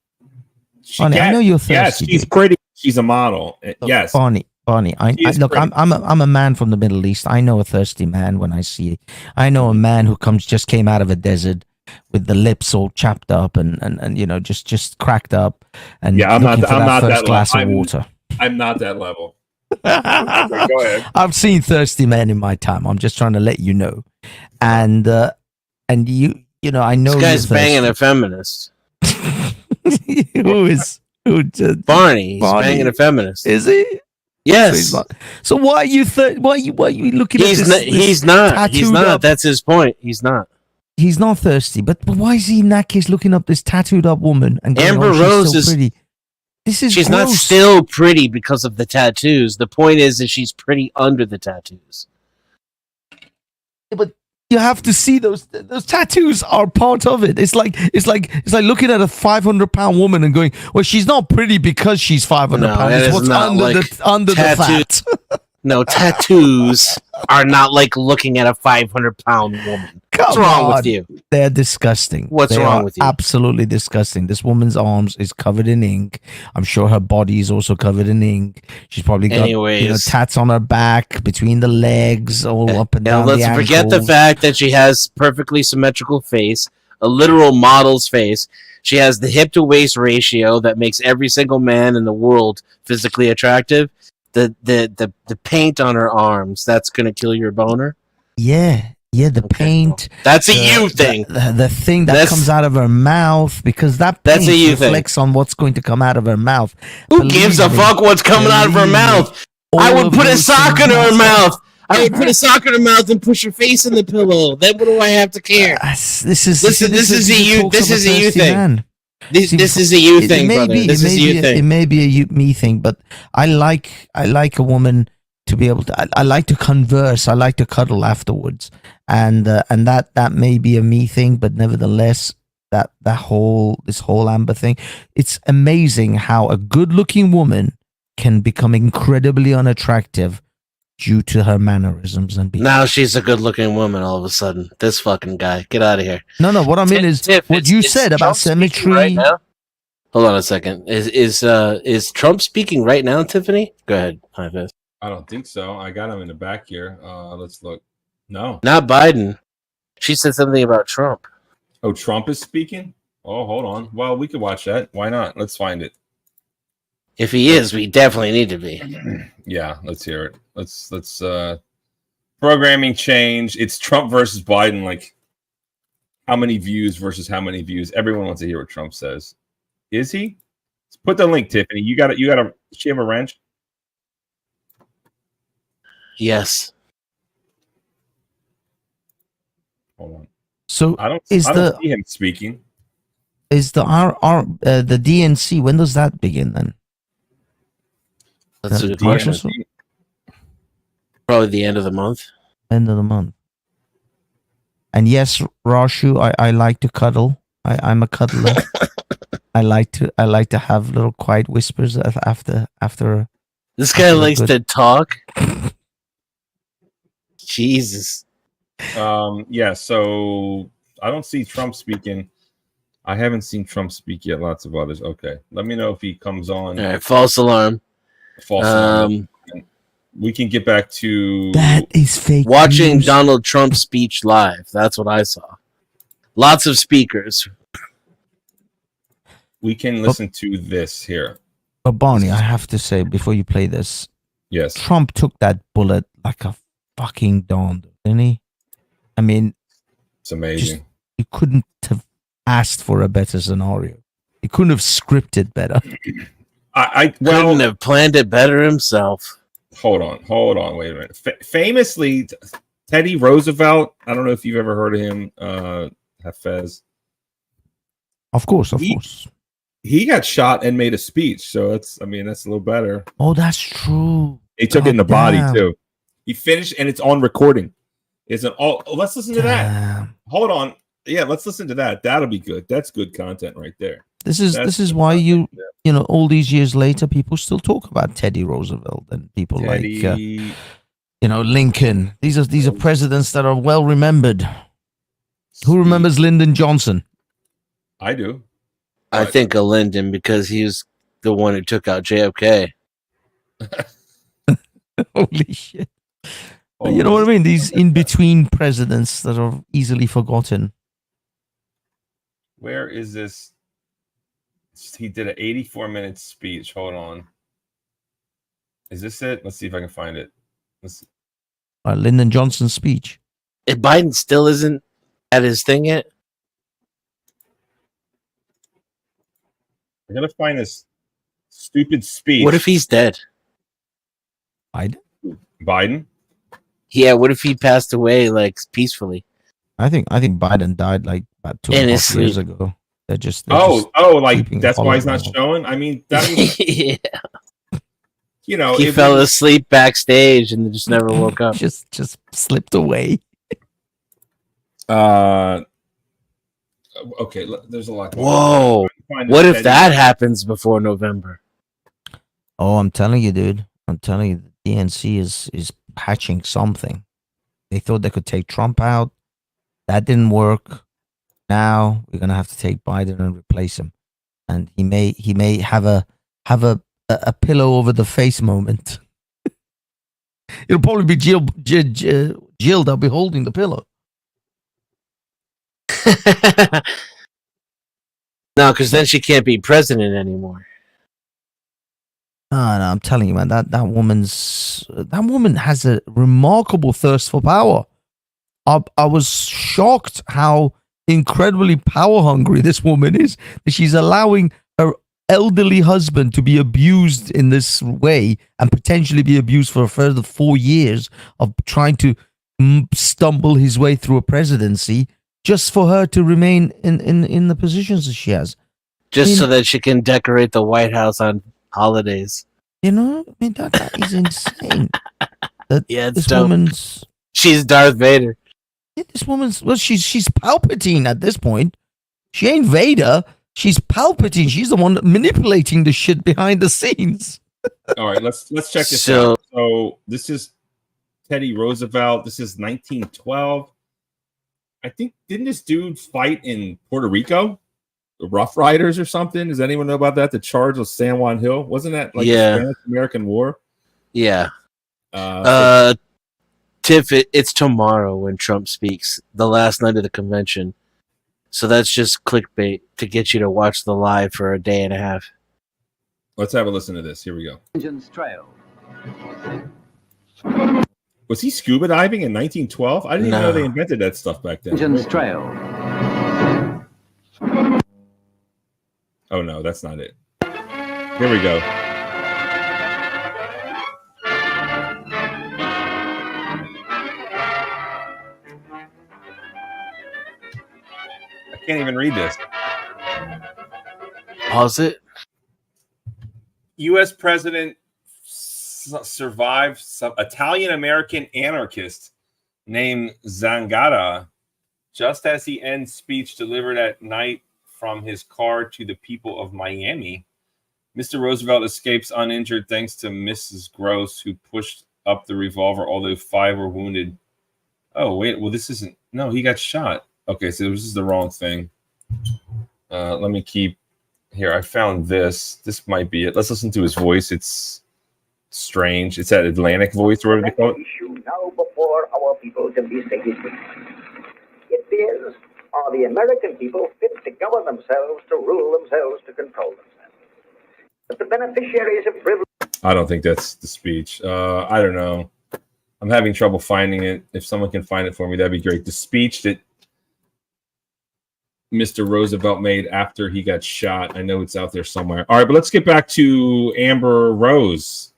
Bonnie, I know you're thirsty. Yes, she's pretty. She's a model. Yes, Bonnie. Look, I'm a man from the Middle East. I know a thirsty man when I see it. I know a man who just came out of a desert with the lips all chapped up and just cracked up and yeah, I'm not that glass level. of water. I'm not that level. Go ahead. I've seen thirsty men in my time. I'm just trying to let you know. And you know, I know this guy's banging a feminist. Who Barney? He's banging a feminist. Is he? Yes. So why are you why are you looking at this? He's not. That's his point. He's not. He's not thirsty. But why is he in that case looking up this tattooed up woman and going, Amber Rose is pretty? She's gross. Not still pretty because of the tattoos. The point is that she's pretty under the tattoos. Yeah, but you have to see those tattoos are part of it. It's like looking at a 500-pound woman and going, well, she's not pretty because she's 500 pounds. It's what's under the fat. No, tattoos are not like looking at a 500-pound woman. What's wrong with you? They're disgusting. What's wrong with you? Absolutely disgusting. This woman's arms is covered in ink. I'm sure her body is also covered in ink. She's probably got tats on her back, between the legs, all up and down. Let's forget the fact that she has perfectly symmetrical face, a literal model's face. She has the hip to waist ratio that makes every single man in the world physically attractive. The paint on her arms, that's gonna kill your boner. Yeah, the paint. That's a you thing. The thing that comes out of her mouth, because that paint reflects on what's going to come out of her mouth. Who gives a fuck what's coming out of her mouth? I would put a sock in her mouth. I would put a sock in her mouth and push her face in the pillow. Then what do I have to care? This is a you thing. This is a you thing, brother. This is a you thing. It may be a me thing, but I like a woman to be able to. I like to converse. I like to cuddle afterwards, and that may be a me thing, but nevertheless, this whole Amber thing. It's amazing how a good-looking woman can become incredibly unattractive due to her mannerisms and behavior. Now she's a good-looking woman all of a sudden. This fucking guy. Get out of here. No, what I mean is what you said about symmetry. Right now? Hold on a second. Is Trump speaking right now, Tiffany? Go ahead. Hi, Fizz. I don't think so. I got him in the back here. Let's look. No. Not Biden. She said something about Trump. Oh, Trump is speaking? Oh, hold on. Well, we could watch that. Why not? Let's find it. If he is, we definitely need to be. Yeah, let's hear it. Let's programming change. It's Trump versus Biden. Like, how many views versus how many views? Everyone wants to hear what Trump says. Is he? Let's put the link, Tiffany. You got it. Does she have a wrench? Yes. Hold on. So I don't see him speaking. Is the DNC, when does that begin then? That's a good March question. or so? Probably the end of the month. End of the month. And yes, Rashu, I like to cuddle. I'm a cuddler. I like to have little quiet whispers after. This guy After a likes good- to talk. Jesus. Yeah, so I don't see Trump speaking. I haven't seen Trump speak yet. Lots of others. Okay, let me know if he comes on. All right, false alarm. False alarm. We can get back to That is fake Watching news. Donald Trump's speech live. That's what I saw. Lots of speakers. We can listen to this here. But Barney, I have to say before you play this, Yes, Trump took that bullet like a fucking don, didn't he? I mean, it's amazing. you couldn't have asked for a better scenario. You couldn't have scripted better. I Couldn't have planned it better himself. Hold on, wait a minute. Famously, Teddy Roosevelt. I don't know if you've ever heard of him. Hafez. Of course. He got shot and made a speech, so that's a little better. Oh, that's true. He took it in the body too. He finished, and it's on recording. It's an all. Let's listen to that. Hold on. Yeah, let's listen to that. That'll be good. That's good content right there. This is why you know, all these years later, people still talk about Teddy Roosevelt and people like Lincoln. These are presidents that are well remembered. Who remembers Lyndon Johnson? I do. I think of Lyndon because he was the one who took out JFK. Holy shit. You know what I mean? These in-between presidents that are easily forgotten. Where is this? He did an 84-minute speech. Hold on. Is this it? Let's see if I can find it. Lyndon Johnson's speech. If Biden still isn't at his thing yet? I'm going to find this stupid speech. What if he's dead? Biden? Yeah, what if he passed away like peacefully? I think Biden died like about 2.5 years ago. They're just like that's why he's not showing. I mean, that was, yeah. You know, he fell asleep backstage and just never woke up. just slipped away. Okay, there's a lot. Whoa! What if that happens before November? Oh, I'm telling you, dude. I'm telling you, the DNC is patching something. They thought they could take Trump out. That didn't work. Now we're gonna have to take Biden and replace him, and he may have a pillow over the face moment. It'll probably be Jill that'll be holding the pillow. No, because then she can't be president anymore. No, I'm telling you, man, that woman has a remarkable thirst for power. I was shocked how incredibly power hungry this woman is. She's allowing her elderly husband to be abused in this way and potentially be abused for a further 4 years of trying to stumble his way through a presidency just for her to remain in the positions that she has. Just so that she can decorate the White House on holidays. You know, I mean, that is insane. Yeah, it's this dope. woman's... She's Darth Vader. Yeah, this woman's... Well, she's Palpatine at this point. She ain't Vader. She's Palpatine. She's the one manipulating the shit behind the scenes. All right, let's check this out. So this is Teddy Roosevelt. This is 1912. I think, didn't this dude fight in Puerto Rico? The Rough Riders or something? Does anyone know about that? The charge of San Juan Hill? Wasn't that like the Spanish-American War? Yeah. Tiff, it's tomorrow when Trump speaks, the last night of the convention. So that's just clickbait to get you to watch the live for a day and a half. Let's have a listen to this. Here we go. Engine's trail. Was he scuba diving in 1912? I didn't even know they invented that stuff back then. Engine's trail. Oh no, that's not it. Here we go. I can't even read this. Pause it. U.S. President survived some Italian American anarchist named Zangara, just as he ends speech delivered at night from his car to the people of Miami. Mr. Roosevelt escapes uninjured thanks to Mrs. Gross, who pushed up the revolver, although 5 were wounded. Oh, wait. Well, this isn't. No, he got shot. Okay, so this is the wrong thing. Let me keep here. I found this. This might be it. Let's listen to his voice. It's strange. It's that Atlantic voice, or whatever they call it. Issue now before our people to be stated. It is, are the American people fit to govern themselves, to rule themselves, to control themselves? But the beneficiaries of privilege. I don't think that's the speech. I don't know. I'm having trouble finding it. If someone can find it for me, that'd be great. The speech that Mr. Roosevelt made after he got shot. I know it's out there somewhere. All right, but let's get back to Amber Rose.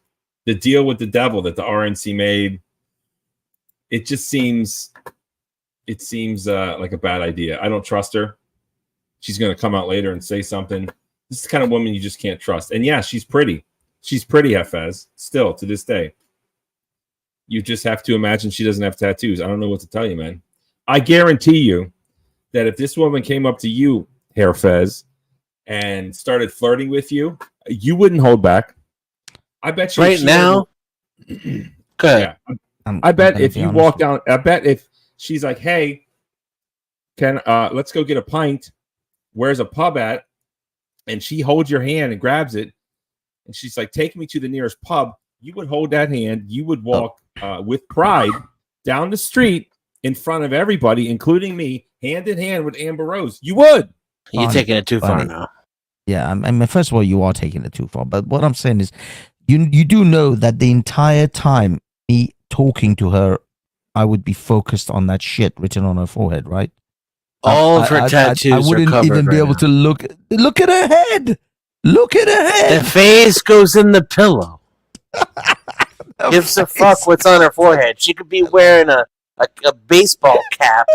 The deal with the devil that the RNC made. It just seems like a bad idea. I don't trust her. She's going to come out later and say something. This is the kind of woman you just can't trust. And yeah, she's pretty. She's pretty, Hafez, still to this day. You just have to imagine she doesn't have tattoos. I don't know what to tell you, man. I guarantee you that if this woman came up to you, Hafez, and started flirting with you, you wouldn't hold back. I bet you right now. Good. Yeah. I bet if you walk down, I bet if she's like, "Hey, let's go get a pint. Where's a pub at?" And she holds your hand and grabs it, and she's like, "Take me to the nearest pub." You would hold that hand. You would walk with pride down the street in front of everybody, including me, hand in hand with Amber Rose. You would. You're taking it too far now. Yeah, I mean, first of all, you are taking it too far. But what I'm saying is, you do know that the entire time me talking to her, I would be focused on that shit written on her forehead, right? All of her tattoos I wouldn't are even be able to look at her head. Look at her head. The face goes in the pillow. Gives a fuck what's on her forehead. She could be wearing a baseball cap,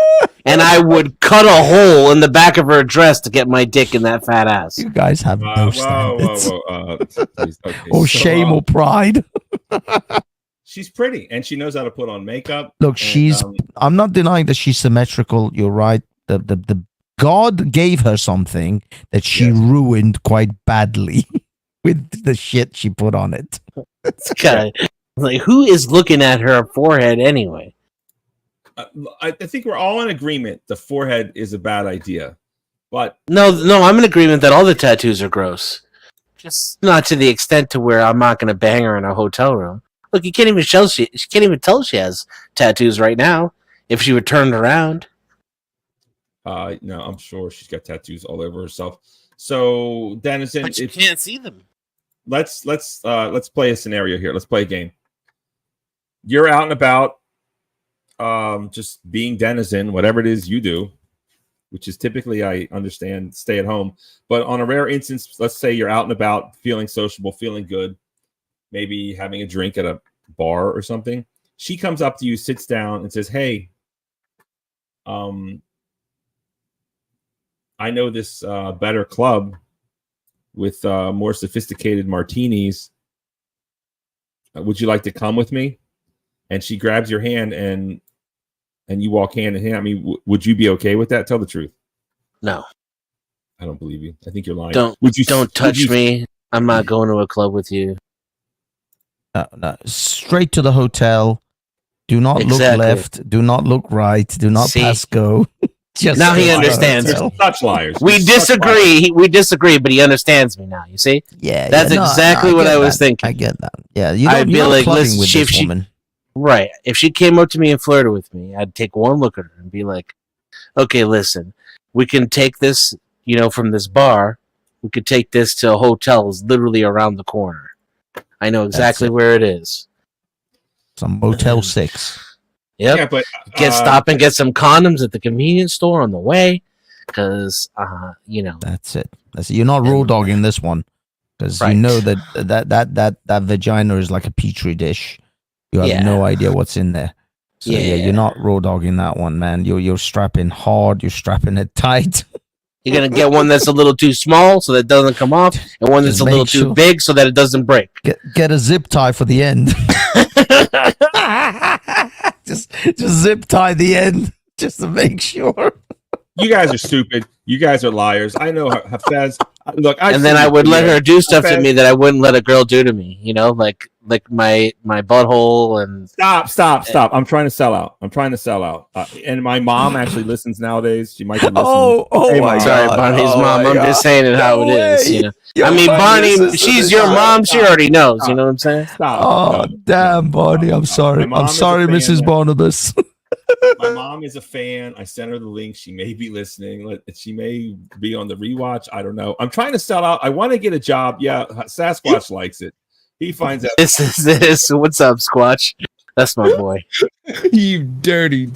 and I would cut a hole in the back of her dress to get my dick in that fat ass. You guys have no standards. Or shame or pride. She's pretty, and she knows how to put on makeup. Look, I'm not denying that she's symmetrical. You're right. The God gave her something that she ruined quite badly with the shit she put on it. Like, who is looking at her forehead anyway? I think we're all in agreement. The forehead is a bad idea, but no, I'm in agreement that all the tattoos are gross. Just not to the extent to where I'm not going to bang her in a hotel room. Look, you can't even she can't even tell she has tattoos right now. If she were turned around, no, I'm sure she's got tattoos all over herself. So, Denizen, but you can't see them. Let's play a scenario here. Let's play a game. You're out and about, just being Denizen, whatever it is you do, which is typically, I understand, stay at home. But on a rare instance, let's say you're out and about, feeling sociable, feeling good, maybe having a drink at a bar or something. She comes up to you, sits down, and says, "Hey, I know this better club with more sophisticated martinis. Would you like to come with me?" And she grabs your hand and you walk hand in hand. I mean, would you be okay with that? Tell the truth. No. I don't believe you. I think you're lying. Don't touch me. I'm not going to a club with you. No. Straight to the hotel. Do not look left. Do not look right. Do not pass go. Just now he understands. Such liars. We disagree. We disagree, but he understands me now. You see? Yeah. That's exactly what I was thinking. I get that. Yeah. I'd be like, listen, with this woman. Right. If she came up to me and flirted with me, I'd take one look at her and be like, "Okay, listen, we can take this, from this bar. We could take this to a hotel. It's literally around the corner. I know exactly where it is. Some Motel 6. Yep. Yeah, but stop and get some condoms at the convenience store on the way, because That's it. You're not raw dogging this one, because you know that vagina is like a petri dish. You have no idea what's in there. So you're not raw dogging that one, man. You're strapping hard. You're strapping it tight. You're gonna get one that's a little too small so that it doesn't come off, and one that's Just a little make too sure. big so that it doesn't break. Get a zip tie for the end. just zip tie the end just to make sure. You guys are stupid. You guys are liars. I know Hafez. Look, And then I would let her do stuff to me that I wouldn't let a girl do to me. You know, like my butthole and stop. I'm trying to sell out. And my mom actually listens nowadays. She might be listening. Oh Hey, my Mom. sorry, God. Barney's Oh mom. my I'm God. just saying it how No it is. way. You know, Yo, I mean, Barney, Barney, she's your mom. She already knows. You know what I'm saying? Stop. Oh, damn, Barney. I'm sorry. My mom I'm is a sorry, fan Mrs. now. Barnabas. My mom is a fan. I sent her the link. She may be listening. She may be on the rewatch. I don't know. I'm trying to sell out. I want to get a job. Yeah, Sasquatch likes it. He finds out. This is this. What's up, Squatch? That's my boy. You dirty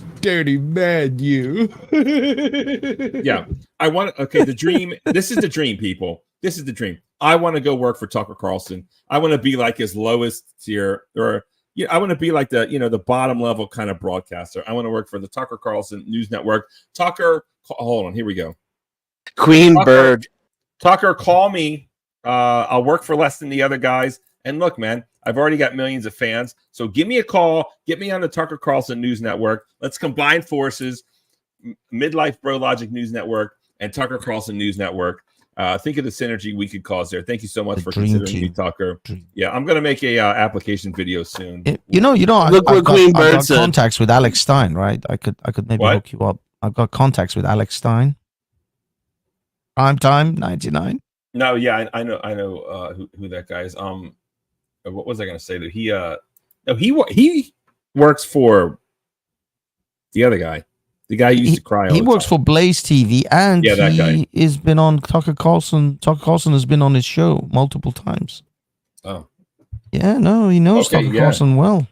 man, you. Yeah, I want. Okay, the dream. This is the dream, people. This is the dream. I want to go work for Tucker Carlson. I want to be like his lowest tier, or I want to be like the bottom level kind of broadcaster. I want to work for the Tucker Carlson News Network. Tucker, hold on. Here we go. Queen Bird. Tucker, call me. I'll work for less than the other guys. And look, man, I've already got millions of fans. So give me a call. Get me on the Tucker Carlson News Network. Let's combine forces. Midlifebrologic News Network and Tucker Carlson News Network. Think of the synergy we could cause there. Thank you so much for considering me, Tucker. Yeah, I'm going to make a application video soon. You know. Look I've what got, Queen I've Bird got said. contacts with Alex Stein, right? I could maybe What? hook you up. I've got contacts with Alex Stein. Prime time 99. No, yeah, I know who that guy is. What was I going to say? That he works for the other guy. The guy who used to cry. He works for Blaze TV, and Yeah, that guy. he has been on Tucker Carlson. Tucker Carlson has been on his show multiple times. Oh, Yeah, no, he knows Okay, Tucker yeah. Carlson well.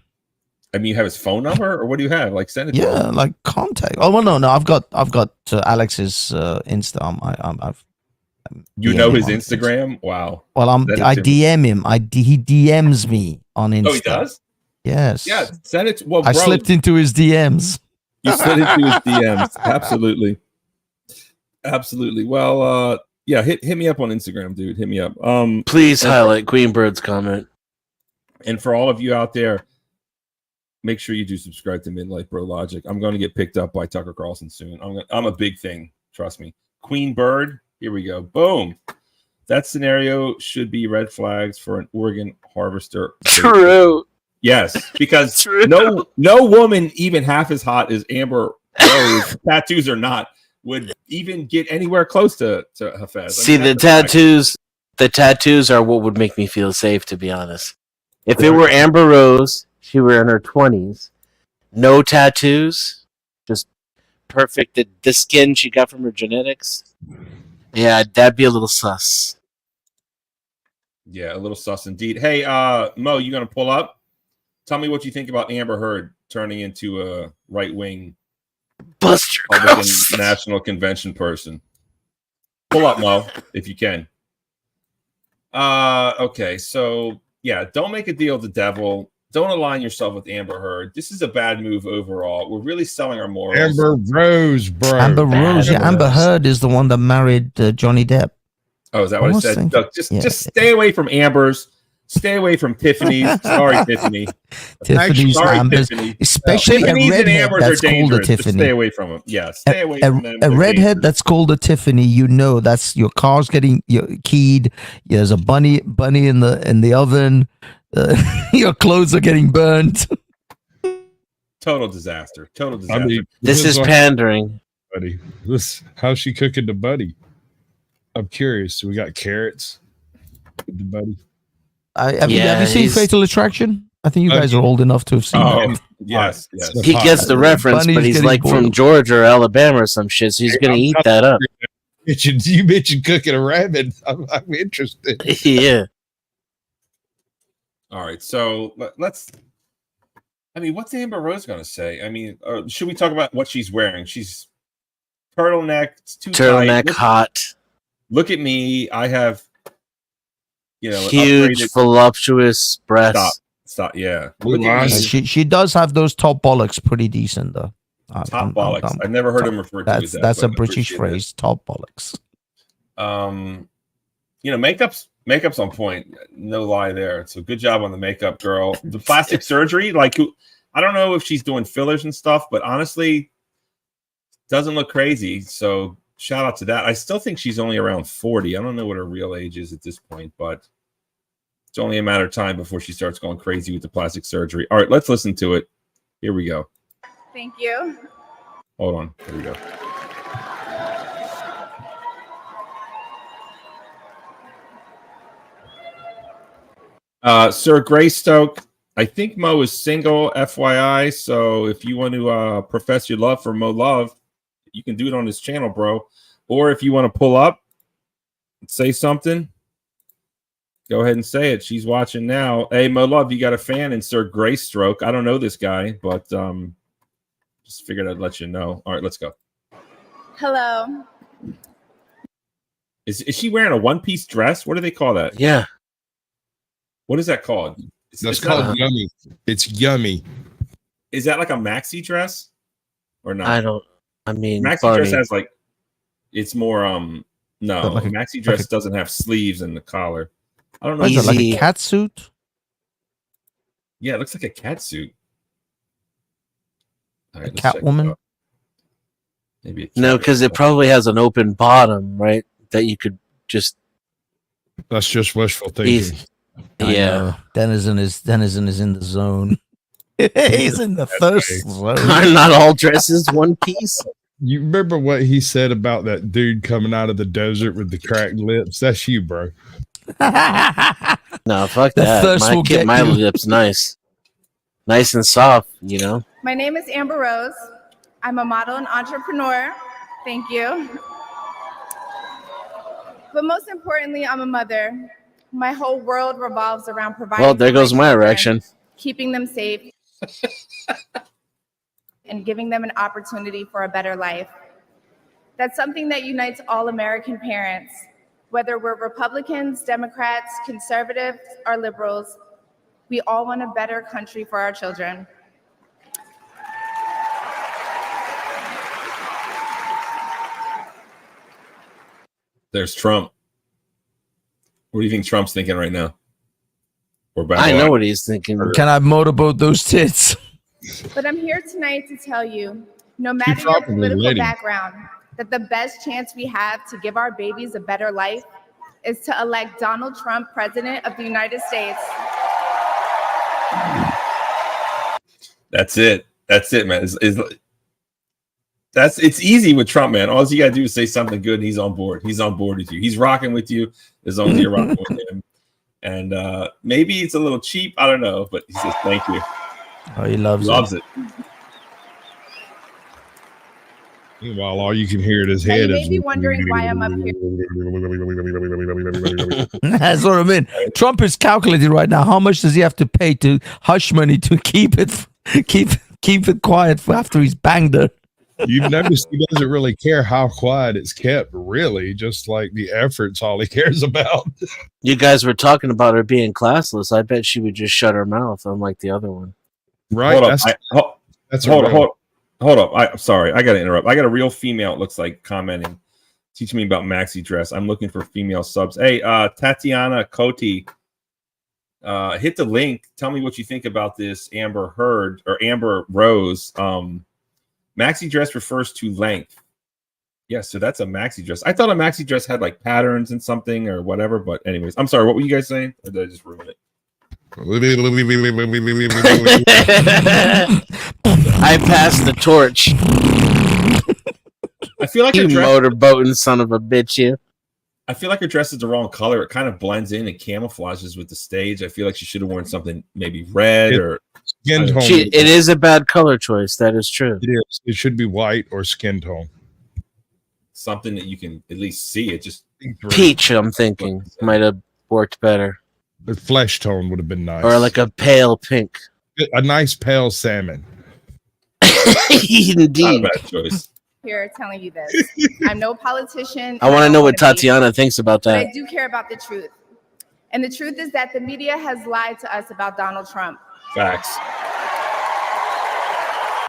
I mean, you have his phone number, or what do you have? Like, send it. to Yeah, him. like contact. Oh well, no, I've got Alex's Insta. I've You DM know him his on Instagram? Wow. Well, I DM him. He DMs me on Insta. Oh, he does? Yes. Yeah, send it. Well, I bro, slipped into his DMs. you slid into his DMs. Absolutely. Well, yeah, hit me up on Instagram, dude. Hit me up. Please highlight Queen Bird's comment. And for all of you out there, make sure you do subscribe to Midlifebrologic. I'm going to get picked up by Tucker Carlson soon. I'm a big thing. Trust me. Queen Bird. Here we go. Boom. That scenario should be red flags for an organ harvester. True. Yes, because True. no woman even half as hot as Amber Rose, tattoos or not, would even get anywhere close to Hafez. See, the tattoos are what would make me feel safe, to be honest. If it were Amber Rose, she were in her 20s, no tattoos, just perfect. The skin she got from her genetics. Yeah, that'd be a little sus. Yeah, a little sus indeed. Hey, Mo, you gonna pull up? Tell me what you think about Amber Heard turning into a right-wing Buster Republican National Convention person. Pull up, Mo, if you can. Okay, so yeah, don't make a deal with the devil. Don't align yourself with Amber Heard. This is a bad move overall. We're really selling our morals. Amber Rose, bro. Amber Rose. Yeah, Amber Heard is the one that married Johnny Depp. Oh, is that what it Almost said? thinking- Look, just stay away from Amber's. Stay away from Tiffany's. Sorry, Tiffany. Tiffany's, Sorry, Amber's, Tiffany. especially Tiffany's a and redhead Amber's are that's called a dangerous. Just Tiffany. stay away from them. Yeah, stay away from them. A They're redhead dangerous. that's called a Tiffany, you know, that's your car's getting keyed. There's a bunny in the oven. Your clothes are getting burnt. Total disaster. Total disaster. I mean, This is like, pandering. buddy. How's she cooking the buddy? I'm curious. So we got carrots with the buddy. Have you seen he's- Fatal Attraction? I think you guys are old enough to have seen that. Yes. He gets the reference, Bunny's but he's getting like from boiled. Georgia or Alabama or some shit, so he's going to eat that up. You mentioned cooking a rabbit. I'm interested. Yeah. All right. So let's. I mean, what's Amber Rose going to say? I mean, should we talk about what she's wearing? She's turtleneck. It's too Turtleneck, tight. hot, Look at me. I have, an huge, upgraded- voluptuous breasts. Stop. Yeah. Blue Look at eyes. me. She does have those top bollocks pretty decent though. Top bollocks. I've never heard him referred to as that. That's a British phrase. Top bollocks. Makeup's on point. No lie there. So good job on the makeup, girl. The plastic surgery, I don't know if she's doing fillers and stuff, but honestly, doesn't look crazy. So shout out to that. I still think she's only around 40. I don't know what her real age is at this point, but it's only a matter of time before she starts going crazy with the plastic surgery. All right, let's listen to it. Here we go. Thank you. Hold on. Here we go. Sir Greystoke, I think Mo is single, FYI. So if you want to profess your love for Mo Love, you can do it on this channel, bro. Or if you want to pull up, say something, go ahead and say it. She's watching now. Hey, Mo Love, you got a fan in Sir Greystoke. I don't know this guy, but just figured I'd let you know. All right, let's go. Hello. Is she wearing a one-piece dress? What do they call that? Yeah. What is that called? That's called yummy. It's yummy. Is that like a maxi dress or not? Maxi dress has it's more no, like maxi dress doesn't have sleeves and the collar. I don't know. Is it like a cat suit? Yeah, it looks like a cat suit. Right, a cat woman? Maybe no, because it probably has an open bottom, right? That you could just. That's just wishful thinking. Yeah, Denizen is in the zone. He's in the thirst zone. Are not all dresses one piece? You remember what he said about that dude coming out of the desert with the cracked lips? That's you, bro. No, fuck that. Keep my lips nice and soft, you know. My name is Amber Rose. I'm a model and entrepreneur. Thank you. But most importantly, I'm a mother. My whole world revolves around providing. Well, there goes my erection. Keeping them safe and giving them an opportunity for a better life. That's something that unites all American parents, whether we're Republicans, Democrats, conservatives, or liberals. We all want a better country for our children. There's Trump. What do you think Trump's thinking right now? I know what he's thinking. Can I motorboat those tits? But I'm here tonight to tell you, no matter your political background, that the best chance we have to give our babies a better life is to elect Donald Trump president of the United States. That's it. That's it, man. It's easy with Trump, man. All you gotta do is say something good and he's on board. He's on board with you. He's rocking with you as long as you're rocking with him. And maybe it's a little cheap. I don't know, but he says thank you. Oh, he loves it. Meanwhile, all you can hear at his head you is. may be wondering why I'm up here. That's what I mean. Trump is calculating right now. How much does he have to pay to hush money to keep it quiet for after he's banged her? You've noticed he doesn't really care how quiet it's kept, really. Just like the effort's all he cares about. You guys were talking about her being classless. I bet she would just shut her mouth, unlike the other one. Right. Hold up. I'm sorry. I got to interrupt. I got a real female, it looks like, commenting. Teaching me about maxi dress. I'm looking for female subs. Hey, Tatiana Cote, hit the link. Tell me what you think about this Amber Rose. Maxi dress refers to length. Yeah, so that's a maxi dress. I thought a maxi dress had like patterns and something or whatever. But anyways, I'm sorry. What were you guys saying? Or did I just ruin it? I passed the torch. I feel like you motorboating son of a bitch, you. I feel like her dress is the wrong color. It kind of blends in and camouflages with the stage. I feel like she should have worn something maybe red or skin tone. It is a bad color choice. That is true. It is. It should be white or skin tone. Something that you can at least see. It just peach. I'm thinking might have worked better. The flesh tone would have been nice, or like a pale pink. A nice pale salmon. Indeed. Not a bad choice. Here telling you this. I'm no politician. I want to know what Tatiana thinks about that. But I do care about the truth. And the truth is that the media has lied to us about Donald Trump. Facts.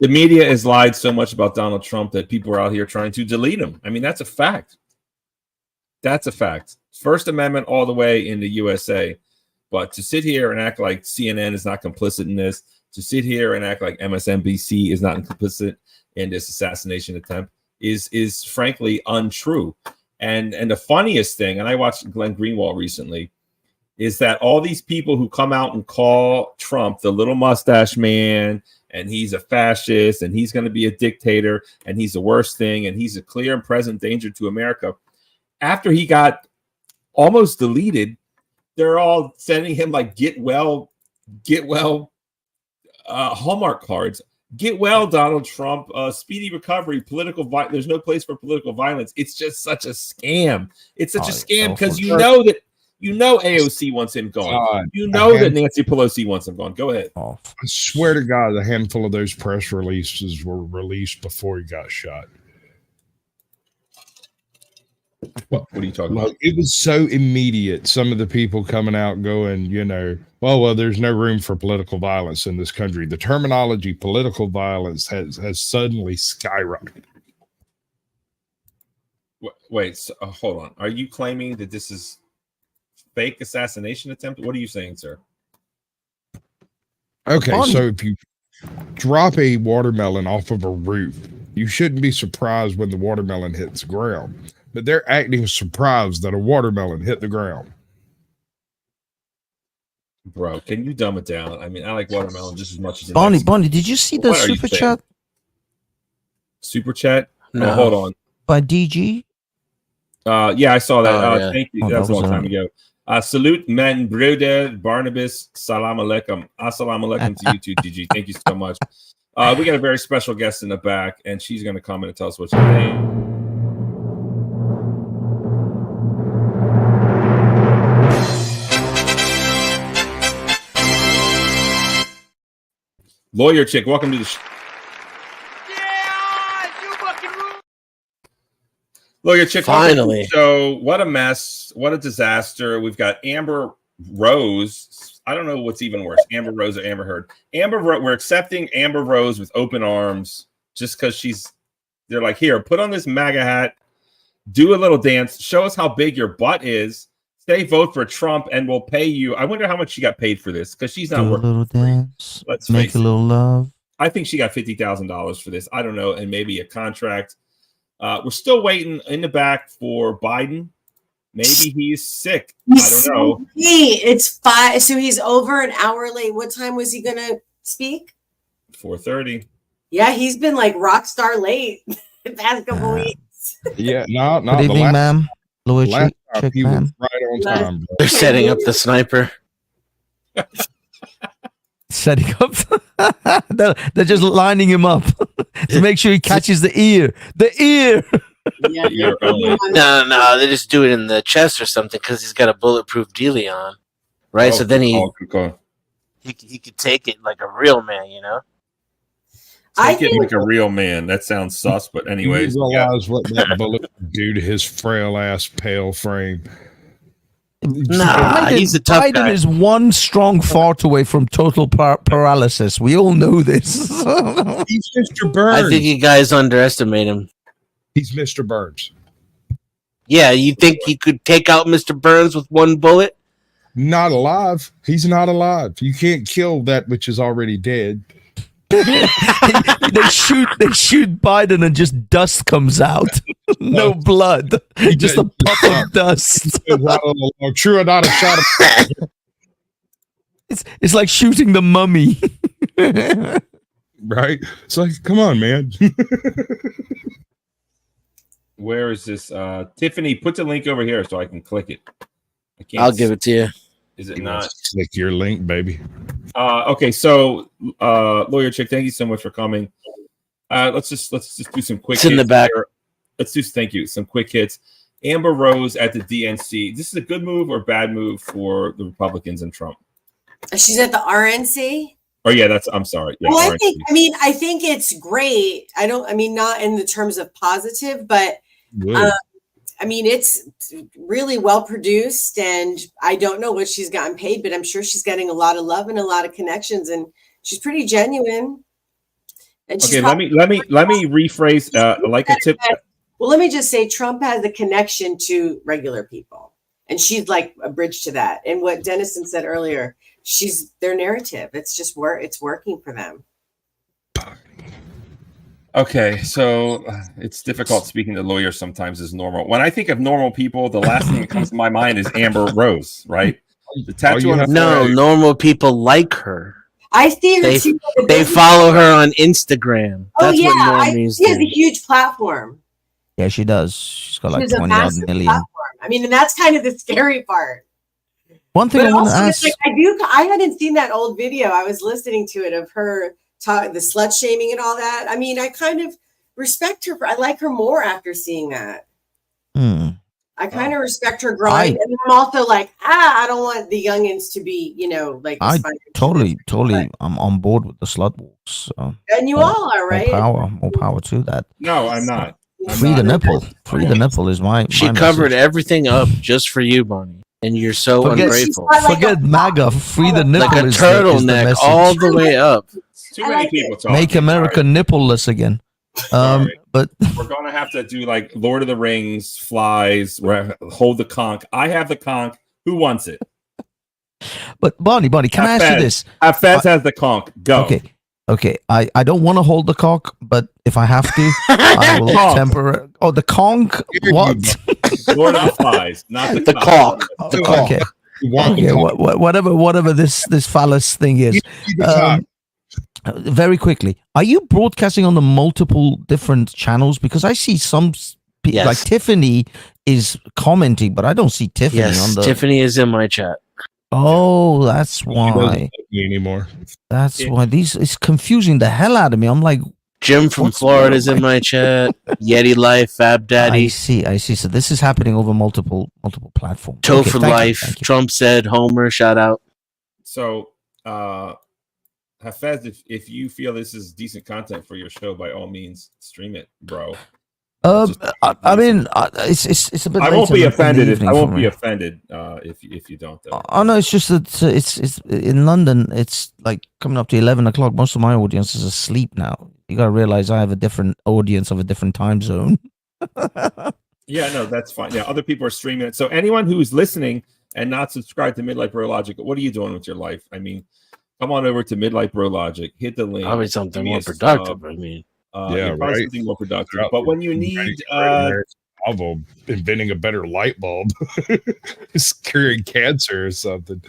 The media has lied so much about Donald Trump that people are out here trying to delete him. I mean, that's a fact. That's a fact. First Amendment all the way in the USA. But to sit here and act like CNN is not complicit in this, to sit here and act like MSNBC is not complicit in this assassination attempt is frankly untrue. And the funniest thing, and I watched Glenn Greenwald recently, is that all these people who come out and call Trump the little mustache man, and he's a fascist, and he's going to be a dictator, and he's the worst thing, and he's a clear and present danger to America. After he got almost deleted, they're all sending him like get well Hallmark cards. Get well, Donald Trump. Speedy recovery. There's no place for political violence. It's just such a scam. It's such a scam because you know AOC wants him gone. That Nancy Pelosi wants him gone. Go ahead. I swear to God, a handful of those press releases were released before he got shot. What are you talking about? It was so immediate. Some of the people coming out going, well, there's no room for political violence in this country. The terminology political violence has suddenly skyrocketed. Wait, hold on. Are you claiming that this is fake assassination attempt? What are you saying, sir? Okay, so if you drop a watermelon off of a roof, you shouldn't be surprised when the watermelon hits the ground. But they're acting surprised that a watermelon hit the ground. Bro, can you dumb it down? I mean, I like watermelon just as much as Bonnie, did you see the super chat? Super chat? No. Oh, hold on. By DG? Yeah, I saw that. Oh, yeah. Thank you. That was a long time ago. Salute, men, brother, Barnabas, salam alaikum. Assalamu alaikum to you too, DG. Thank you so much. We got a very special guest in the back, and she's going to come in and tell us what she's saying. Lawyer Chick, welcome to the show. Yeah, you fucking rule. Lawyer Chick, finally. So what a mess. What a disaster. We've got Amber Rose. I don't know what's even worse, Amber Rose or Amber Heard. We're accepting Amber Rose with open arms just because they're like, here, put on this MAGA hat, do a little dance, show us how big your butt is. Stay, vote for Trump, and we'll pay you. I wonder how much she got paid for this because she's not working. Do a little dance. Let's make a little love. I think she got $50,000 for this. I don't know, and maybe a contract. We're still waiting in the back for Biden. Maybe he's sick. I don't know. It's 5, so he's over an hour late. What time was he gonna speak? 4:30. Yeah, he's been like rock star late the past couple weeks. Yeah, no. Good evening, ma'am. Lawyer Chick, he ma'am. was right on time. Bro. They're setting up the sniper. Setting up. They're just lining him up to make sure he catches the ear. The ear. No. They just do it in the chest or something because he's got a bulletproof dealie on, right? So then he could take it like a real man, Take it like a real man. That sounds sus, but anyways. You realize what that bullet would do to his frail ass pale frame. Nah, he's a tough Biden guy. is one strong fart away from total paralysis. We all know this. He's Mr. Burns. I think you guys underestimate him. He's Mr. Burns. Yeah, you think he could take out Mr. Burns with one bullet? Not alive. He's not alive. You can't kill that which is already dead. they shoot Biden and just dust comes out. No blood. Just a puff of dust. True or not a shot of it's like shooting the mummy. Right? It's like, come on, man. Where is this? Tiffany, put the link over here so I can click it. I'll give it to you. Is it not? Click your link, baby. Okay, so Lawyer Chick, thank you so much for coming. Let's just do some quick hits. In the back. Here. Let's do some quick hits. Amber Rose at the DNC. This is a good move or bad move for the Republicans and Trump? She's at the RNC. Oh yeah, I'm sorry. Yeah, well, I think it's great. Not in the terms of positive, but it's really well produced, and I don't know what she's gotten paid, but I'm sure she's getting a lot of love and a lot of connections, and she's pretty genuine. And Okay, let me rephrase like a tip. Well, let me just say Trump has a connection to regular people, and she's like a bridge to that. And what Dennison said earlier, she's their narrative. It's just it's working for them. Okay, so it's difficult speaking to lawyers sometimes is normal. When I think of normal people, the last thing that comes to my mind is Amber Rose, right? The tattoo on the forehead. Normal people like her. I see her. They follow her on Instagram. That's what normies she has a huge platform. Yeah, she does. She's got like 20 odd million. Platform. I mean, and that's kind of the scary part. One thing I want to ask. Like, I hadn't seen that old video. I was listening to it of her the slut shaming and all that. I mean, I kind of respect her. I like her more after seeing that. I kind of respect her grind, and I'm also like, I don't want the youngins to be, like. I totally, I'm on board with the slut walks. So. And you all are, right? More power to that. No, I'm not. Free the nipple. Free the nipple is my. She covered everything up just for you, Bonnie, and you're so ungrateful. Forget MAGA. Free the nipple. Like a turtleneck all the way up. Too many people talking. Make America nippleless again. But we're gonna have to do like Lord of the Rings, flies, hold the conch. I have the conch. Who wants it? But Bonnie, can I ask you this? Fez has the conch. Go. Okay. I don't want to hold the cock, but if I have to, I will temper. Oh, the conch. What? Lord of the Flies, not the cock. The cock. Okay. Whatever this phallus thing is. Very quickly, are you broadcasting on the multiple different channels? Because I see some people like Tiffany is commenting, but I don't see Tiffany on the. Tiffany is in my chat. Oh, that's why. Anymore. That's why it's confusing the hell out of me. I'm like, Jim from Florida is in my chat. Yeti Life, Fab Daddy. I see. So this is happening over multiple platforms. Toe for life. Trump said, Homer, shout out. So, Hafez, if you feel this is decent content for your show, by all means, stream it, bro. I mean, it's a bit. I won't be offended. If you don't. Though. Oh no, it's just that it's in London. It's like coming up to 11 o'clock. Most of my audience is asleep now. You gotta realize I have a different audience of a different time zone. Yeah, no, that's fine. Yeah, other people are streaming it. So anyone who's listening and not subscribed to Midlifebrologic, what are you doing with your life? I mean, come on over to Midlifebrologic. Hit the link. Probably something more productive. I mean. Something more productive. But when you need inventing a better light bulb, it's curing cancer or something.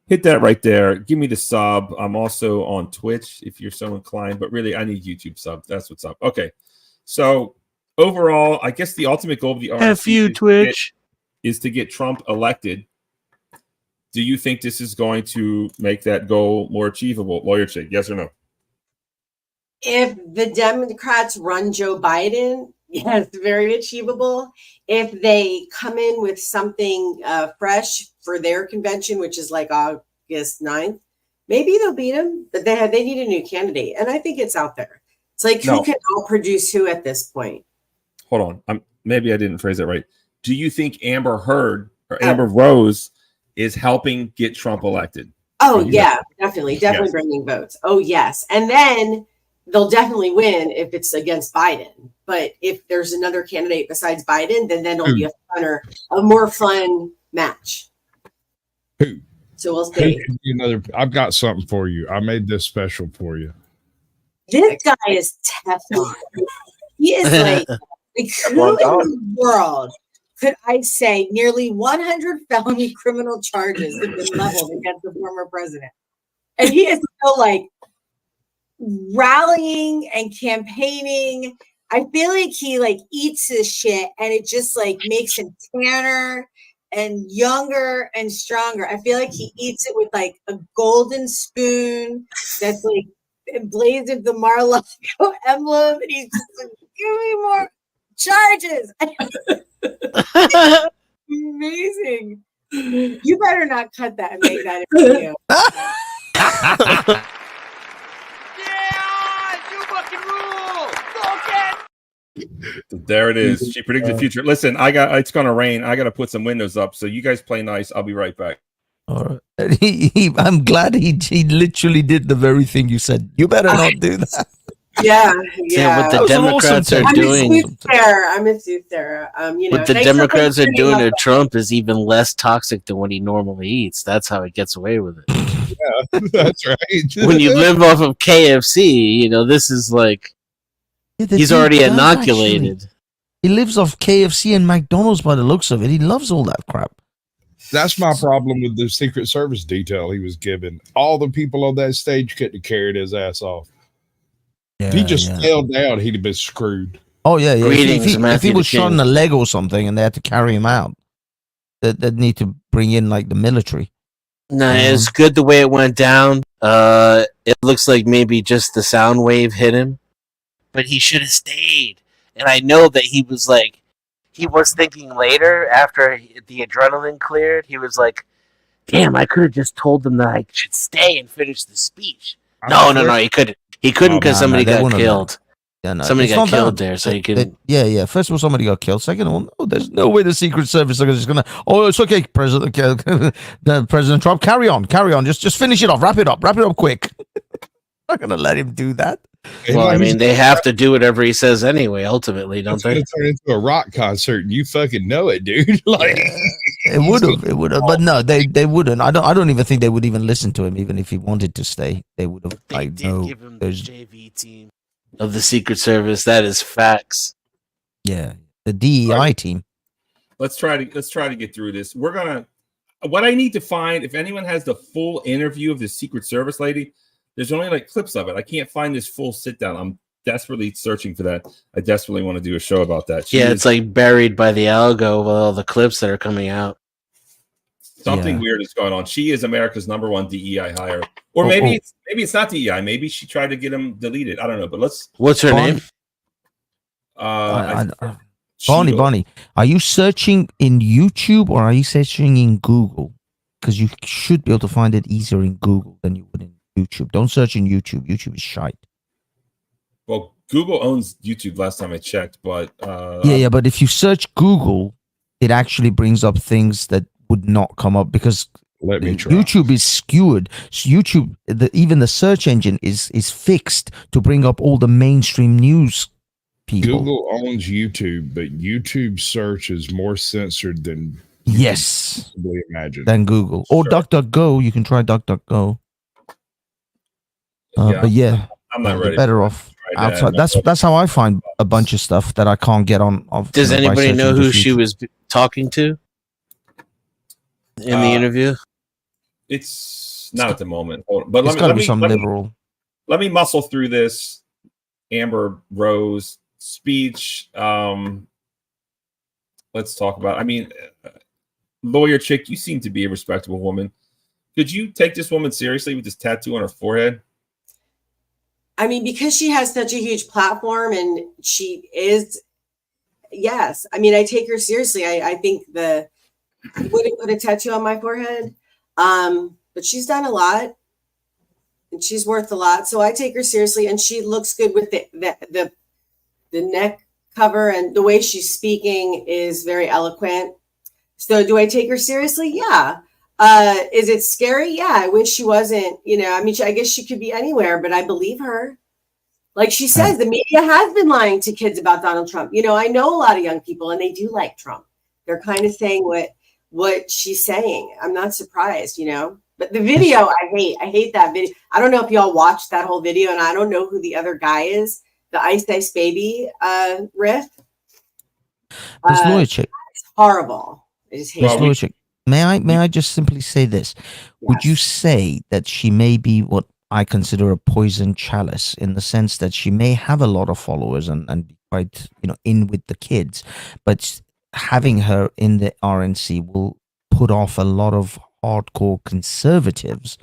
Hit that right there. Give me the sub. I'm also on Twitch if you're so inclined, but really I need YouTube sub. That's what's up. Okay. So overall, I guess the ultimate goal of the RNC is to get Trump elected. Do you think this is going to make that goal more achievable? Lawyer Chick, yes or no? If the Democrats run Joe Biden, yes, very achievable. If they come in with something fresh for their convention, which is like August 9th, maybe they'll beat him, but they need a new candidate. And I think it's out there. It's like, who can outproduce who at this point? Hold on. Maybe I didn't phrase it right. Do you think Amber Heard or Amber Rose is helping get Trump elected? Oh, yeah, definitely bringing votes. Oh, yes. And then they'll definitely win if it's against Biden. But if there's another candidate besides Biden, then it'll be a more fun match. So we'll see. I've got something for you. I made this special for you. This guy is Teflon. He is like who in the world could I say nearly 100 felony criminal charges have been leveled against the former president? And he is still like rallying and campaigning. I feel like he like eats this shit and it just like makes him tanner and younger and stronger. I feel like he eats it with like a golden spoon that's like emblazoned the Mar-a-Lago emblem, and he's just like, give me more charges. Amazing. You better not cut that and make that a video. There it is. She predicted the future. Listen, it's gonna rain. I gotta put some windows up. So you guys play nice. I'll be right back. Or I'm glad he literally did the very thing you said. You better not do that. Yeah, What the Democrats are doing. I miss you, Sarah. What the Democrats are doing to Trump is even less toxic than what he normally eats. That's how he gets away with it. Yeah, that's right. When you live off of KFC, this is like he's already inoculated. Actually. He lives off KFC and McDonald's by the looks of it. He loves all that crap. That's my problem with the Secret Service detail he was given. All the people on that stage couldn't have carried his ass off. If he just fell down, he'd have been screwed. Oh, yeah. Greetings, if he was shot in the leg or something and they had to carry him out, they'd need to bring in like the military. No, it's good the way it went down. It looks like maybe just the sound wave hit him, but he should have stayed. And I know that he was thinking later after the adrenaline cleared, he was like, damn, I could have just told them that I should stay and finish the speech. No, he couldn't. He couldn't because somebody got killed. Yeah, no, somebody got killed there, so he could. Yeah. First of all, somebody got killed. Second of all, no, there's no way the Secret Service is going to. Oh, it's okay, President Trump. Carry on. Just finish it off. Wrap it up quick. Not going to let him do that. Well, I mean, they have to do whatever he says anyway. Ultimately, don't they? It's going to turn into a rock concert, and you fucking know it, dude. Like it would have, but no, they wouldn't. I don't even think they would even listen to him, even if he wanted to stay. They would have. They did give him the JV team of the Secret Service. That is facts. Yeah, the DEI team. Let's try to get through this. What I need to find, if anyone has the full interview of the Secret Service lady, there's only like clips of it. I can't find this full sit down. I'm desperately searching for that. I desperately want to do a show about that. It's like buried by the algo with all the clips that are coming out. Something weird is going on. She is America's #1 DEI hire, or maybe it's not DEI. Maybe she tried to get him deleted. I don't know. But What's her name? Bonnie. Are you searching in YouTube or are you searching in Google? Because you should be able to find it easier in Google than you would in YouTube. Don't search in YouTube. YouTube is shite. Well, Google owns YouTube last time I checked, but but if you search Google, it actually brings up things that would not come up because YouTube is skewered. So YouTube, even the search engine is fixed to bring up all the mainstream news people. Google owns YouTube, but YouTube search is more censored than possibly imagine. Than Google or DuckDuckGo. You can try DuckDuckGo. But I'm not ready. Better off outside. That's how I find a bunch of stuff that I can't get on. Does anybody know who she was talking to in the interview? It's not at the moment. But it's got to be some liberal. Let me muscle through this Amber Rose speech. Let's talk about. I mean, lawyer chick, you seem to be a respectable woman. Could you take this woman seriously with this tattoo on her forehead? I mean, because she has such a huge platform and she is, yes. I mean, I take her seriously. I think I wouldn't put a tattoo on my forehead. But she's done a lot and she's worth a lot. So I take her seriously and she looks good with the neck cover and the way she's speaking is very eloquent. So do I take her seriously? Yeah. Is it scary? Yeah. I wish she wasn't, I mean, I guess she could be anywhere, but I believe her. Like she says, the media has been lying to kids about Donald Trump. I know a lot of young people and they do like Trump. They're kind of saying what she's saying. I'm not surprised, but the video, I hate that video. I don't know if y'all watched that whole video and I don't know who the other guy is, the Ice Ice Baby riff. This lawyer chick. It's horrible. I just hate this lawyer chick. May I just simply say this? Yes. Would you say that she may be what I consider a poison chalice in the sense that she may have a lot of followers and be quite, in with the kids, but having her in the RNC will put off a lot of hardcore conservatives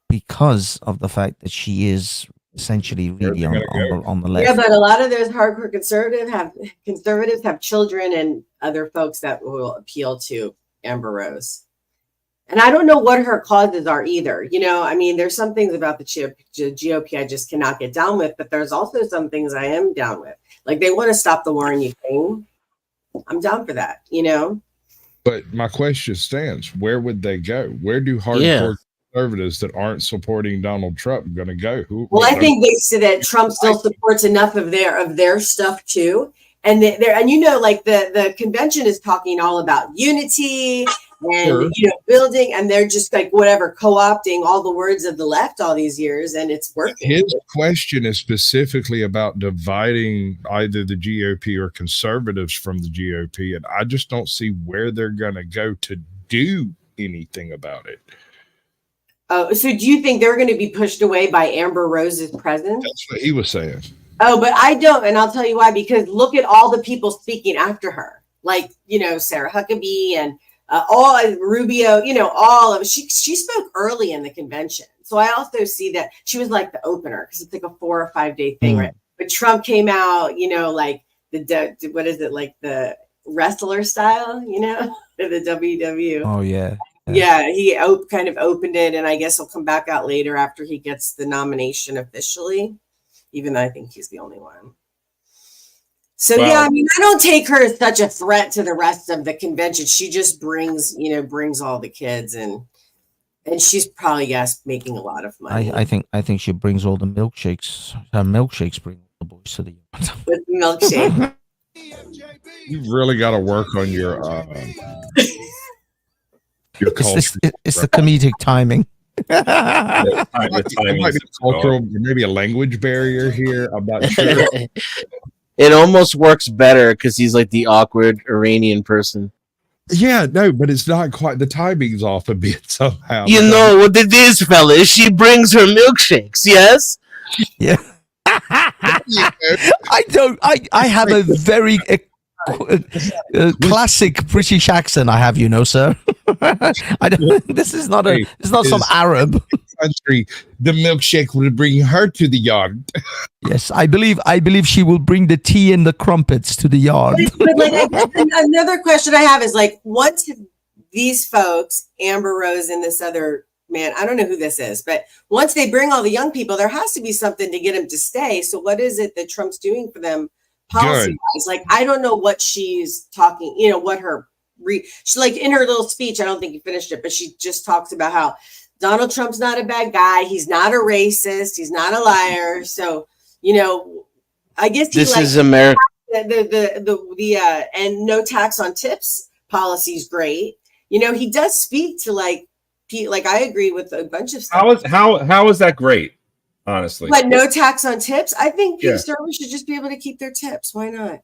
because of the fact that she is essentially really on the left. Yeah, but a lot of those hardcore conservatives have children and other folks that will appeal to Amber Rose. And I don't know what her causes are either. I mean, there's some things about the GOP I just cannot get down with, but there's also some things I am down with. Like they want to stop the war in Ukraine. I'm down for that, But my question stands: where would they go? Where do hardcore conservatives that aren't supporting Donald Trump going to go? Well, I think they said that Trump still supports enough of their stuff too, and like the convention is talking all about unity and building, and they're just like whatever co-opting all the words of the left all these years, and it's working. His question is specifically about dividing either the GOP or conservatives from the GOP, and I just don't see where they're going to go to do anything about it. Oh, so do you think they're going to be pushed away by Amber Rose's presence? That's what he was saying. Oh, but I don't, and I'll tell you why. Because look at all the people speaking after her, like Sarah Huckabee and all Rubio. All of she spoke early in the convention, so I also see that she was like the opener because it's like a 4 or 5 day thing, right? But Trump came out, like what is it, like the wrestler style, the WW. Oh yeah. Yeah, he kind of opened it, and I guess he'll come back out later after he gets the nomination officially, even though I think he's the only one. So I don't take her as such a threat to the rest of the convention. She just brings all the kids, and she's probably making a lot of money. I think she brings all the milkshakes. Her milkshakes bring the boys to the yard. With milkshake. You've really got to work on your. It's the comedic timing. Cultural, maybe a language barrier here. I'm not sure. It almost works better because he's like the awkward Iranian person. Yeah, no, but it's not quite. The timing's off a bit somehow. You know what it is, fellas? She brings her milkshakes. Yes. Yeah. I don't. I have a very classic British accent. I have, sir. I don't. This is not a. It's not some Arab country. The milkshake will bring her to the yard. Yes, I believe she will bring the tea and the crumpets to the yard. But another question I have is once these folks, Amber Rose and this other man, I don't know who this is, but once they bring all the young people, there has to be something to get them to stay. So what is it that Trump's doing for them? Policy-wise, I don't know what she's talking, what her she in her little speech, I don't think you finished it, but she just talks about how Donald Trump's not a bad guy, he's not a racist, he's not a liar. So, I guess this is America. The and no tax on tips policy is great. He does speak to I agree with a bunch of stuff. How is that great? Honestly, but no tax on tips. I think servers should just be able to keep their tips. Why not?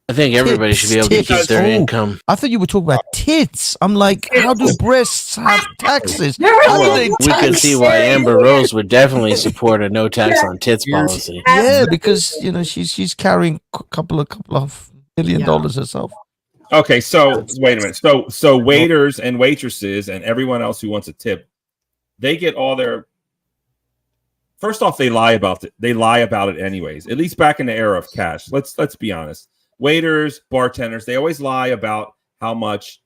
I think everybody should be able to keep their income. I thought you were talking about tits. I'm like, how do breasts have taxes? We could see why Amber Rose would definitely support a no tax on tits policy. Yeah, because she's carrying a couple of $1 billion herself. Okay, so wait a minute. So waiters and waitresses and everyone else who wants a tip, they get all their. First off, they lie about it. They lie about it anyways. At least back in the era of cash. Let's be honest. Waiters, bartenders, they always lie about how much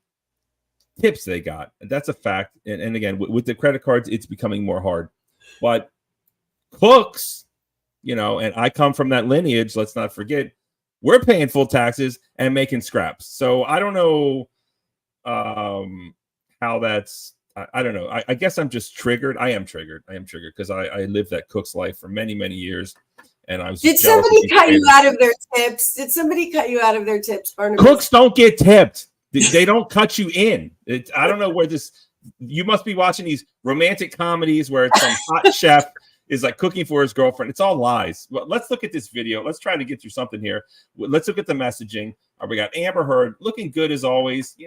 tips they got. And that's a fact. And again, with the credit cards, it's becoming more hard. But cooks, and I come from that lineage. Let's not forget, we're paying full taxes and making scraps. So I don't know how that's. I don't know. I guess I'm just triggered. I am triggered because I lived that cook's life for many, many years. And I was. Did somebody cut you out of their tips? Barnabas? Cooks don't get tipped. They don't cut you in. I don't know where this. You must be watching these romantic comedies where it's some hot chef is cooking for his girlfriend. It's all lies. But let's look at this video. Let's try to get through something here. Let's look at the messaging. We got Amber Heard looking good as always.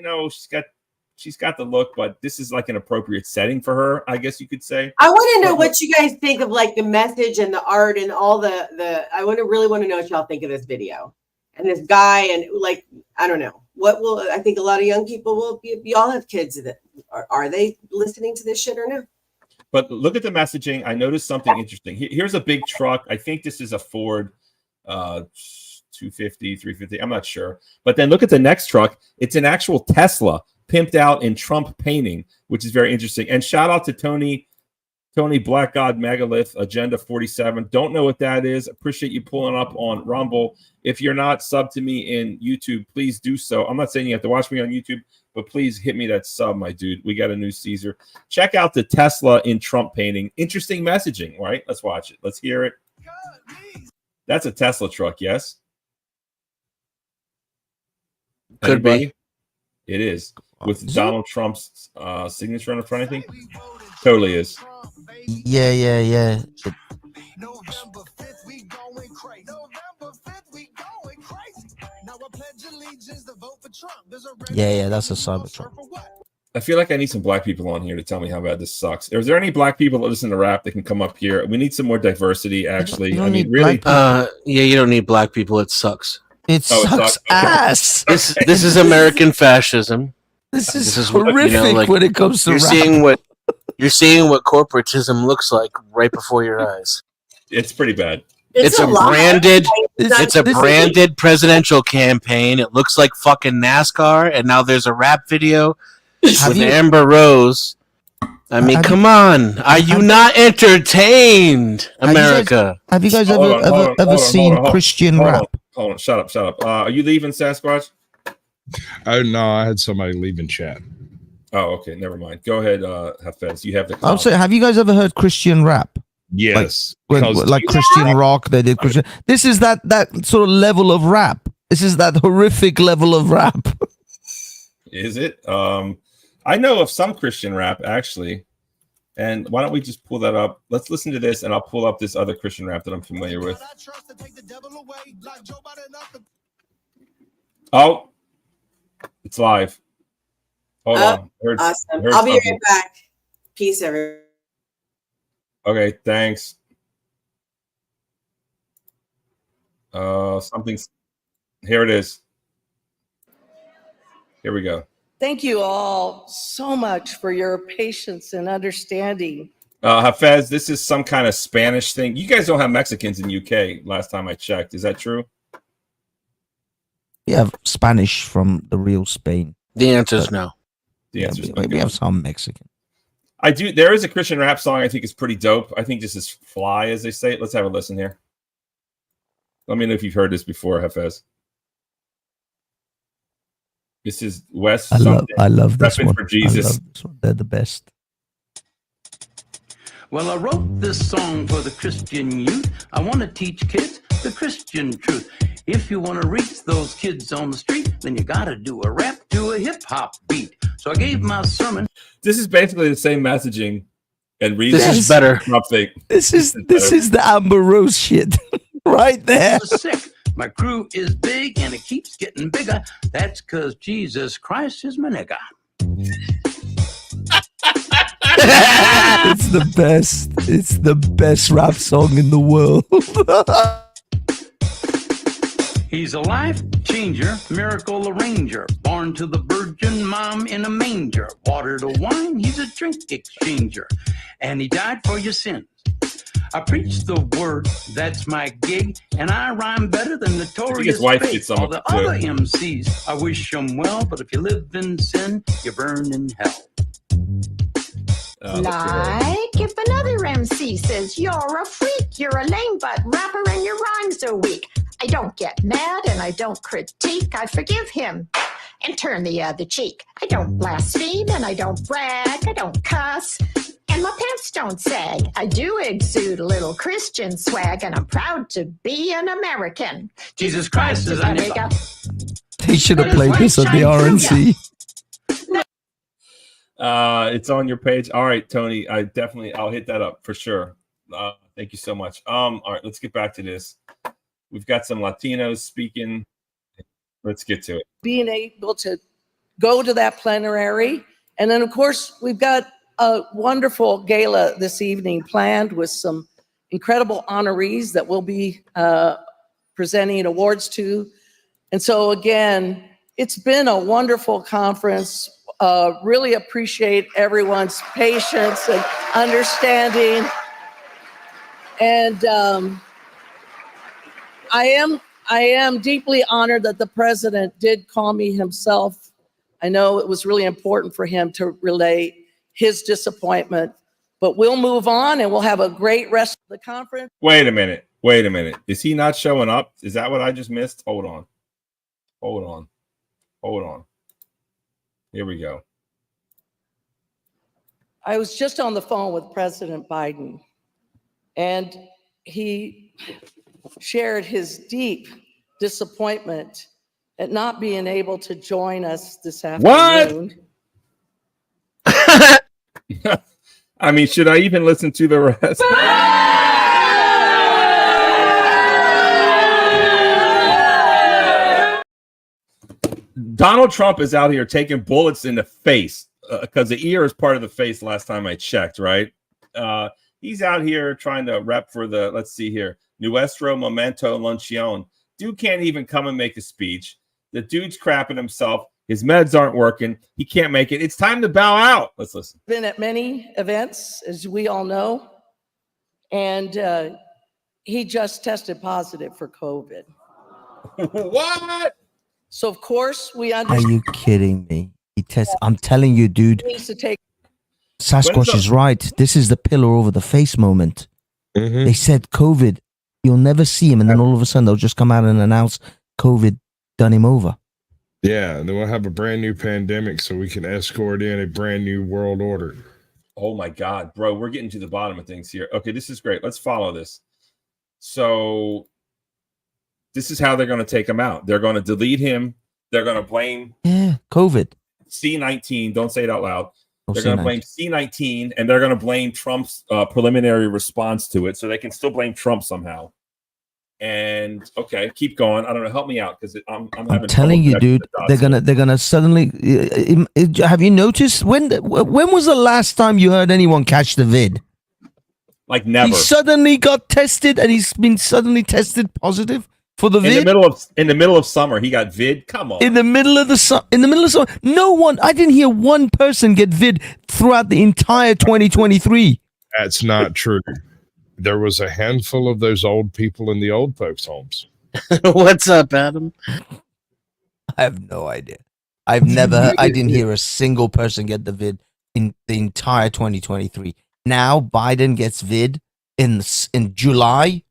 She's got the look, but this is an appropriate setting for her, I guess you could say. I want to know what you guys think of the message and the art and all the I really want to know what y'all think of this video and this guy and I don't know I think a lot of young people will be all have kids that are they listening to this shit or no? But look at the messaging. I noticed something interesting. Here's a big truck. I think this is a Ford 250, 350. I'm not sure. But then look at the next truck. It's an actual Tesla pimped out in Trump painting, which is very interesting. And shout out to Tony Tony, Black God Megalith, Agenda 47. Don't know what that is. Appreciate you pulling up on Rumble. If you're not subbed to me in YouTube, please do so. I'm not saying you have to watch me on YouTube, but please hit me that sub, my dude. We got a new Caesar. Check out the Tesla in Trump painting. Interesting messaging, right? Let's watch it. Let's hear it. That's a Tesla truck, yes? Could be. It is. With Donald Trump's signature on the front, I think. Totally is. Yeah. November 5th, we going crazy. November 5th, we going crazy. Now I pledge allegiance to vote for Trump. Yeah, that's a Cybertruck. I feel like I need some black people on here to tell me how bad this sucks. Is there any black people that listen to rap that can come up here? We need some more diversity, actually. I mean, really. Yeah, you don't need black people. It sucks. It sucks ass. This is American fascism. This is horrific when it comes to rap. You're seeing what corporatism looks like right before your eyes. It's pretty bad. It's a branded presidential campaign. It looks like fucking NASCAR, and now there's a rap video with Amber Rose. I mean, come on. Are you not entertained, America? Have you guys ever seen Christian rap? Hold on. Shut up. Are you leaving, Sasquatch? Oh, no. I had somebody leaving chat. Oh, okay. Never mind. Go ahead, Hafez. You have the I'm saying, have you guys ever heard Christian rap? Yes. Like Christian rock, they did Christian. This is that sort of level of rap. This is that horrific level of rap. Is it? I know of some Christian rap, actually. And why don't we just pull that up? Let's listen to this, and I'll pull up this other Christian rap that I'm familiar with. Oh, it's live. Hold on. Awesome. I'll be right back. Peace, everyone. Okay, thanks. Something's here. It is. Here we go. Thank you all so much for your patience and understanding. Hafez, this is some kind of Spanish thing. You guys don't have Mexicans in UK. Last time I checked, is that true? We have Spanish from the real Spain. The answer is no. The answer is we have some Mexican. I do. There is a Christian rap song I think is pretty dope. I think this is fly, as they say. Let's have a listen here. Let me know if you've heard this before, Hafez. This is West. I love this one. For Jesus. I love this one. They're the best. Well, I wrote this song for the Christian youth. I want to teach kids the Christian truth. If you want to reach those kids on the street, then you got to do a rap to a hip hop beat. So I gave my sermon. This is basically the same messaging and reason. This is better. This is the Amber Rose shit right there. Sick. My crew is big and it keeps getting bigger. That's because Jesus Christ is my nigga. It's the best. It's the best rap song in the world. He's a life changer, miracle arranger, born to the virgin mom in a manger. Water to wine, he's a drink exchanger, and he died for your sins. I preach the word, that's my gig, and I rhyme better than Notorious Big. All the other MCs, I wish them well, but if you live in sin, you burn in hell. Like if another MC says you're a freak, you're a lame butt rapper and your rhymes are weak. I don't get mad and I don't critique. I forgive him and turn the other cheek. I don't blaspheme and I don't brag. I don't cuss and my pants don't sag. I do exude a little Christian swag and I'm proud to be an American. Jesus Christ is a nigga. They should have played this on the RNC. It's on your page. All right, Tony. I'll hit that up for sure. Thank you so much. All right, let's get back to this. We've got some Latinos speaking. Let's get to it. Being able to go to that plenary. And then, of course, we've got a wonderful gala this evening planned with some incredible honorees that we'll be presenting awards to. And so, again, it's been a wonderful conference. Really appreciate everyone's patience and understanding. And I am deeply honored that the president did call me himself. I know it was really important for him to relay his disappointment But we'll move on and we'll have a great rest of the conference. Wait a minute. Is he not showing up? Is that what I just missed? Hold on. Here we go. I was just on the phone with President Biden, and he shared his deep disappointment at not being able to join us this afternoon. What? I mean, should I even listen to the rest? Donald Trump is out here taking bullets in the face because the ear is part of the face last time I checked, right? He's out here trying to rep for the, let's see here, Nuestro Momento Luncheon. Dude can't even come and make a speech. The dude's crapping himself. His meds aren't working. He can't make it. It's time to bow out. Let's listen. Been at many events, as we all know, and he just tested positive for COVID. What? So of course we understand. Are you kidding me? I'm telling you, dude. Needs to take. Sasquatch is right. This is the pillar over the face moment. Mm-hmm. They said COVID, you'll never see him, and then all of a sudden they'll just come out and announce COVID done him over. Yeah, and then we'll have a brand new pandemic so we can escort in a brand new world order. Oh my God, bro, we're getting to the bottom of things here. Okay, this is great. Let's follow this. So this is how they're going to take him out. They're going to delete him. They're going to blame COVID. C-19. Don't say it out loud. They're going to blame C-19, and they're going to blame Trump's preliminary response to it, so they can still blame Trump somehow. And okay, keep going. I don't know. Help me out because I'm telling you, dude. They're gonna suddenly. Have you noticed when was the last time you heard anyone catch the vid? Like never. He suddenly got tested, and he's been suddenly tested positive for the vid. In the middle of summer, he got vid. Come on. In the middle of summer, no one. I didn't hear one person get vid throughout the entire 2023. That's not true. There was a handful of those old people in the old folks' homes. What's up, Adam? I have no idea. I didn't hear a single person get the vid in the entire 2023. Now Biden gets vid in July.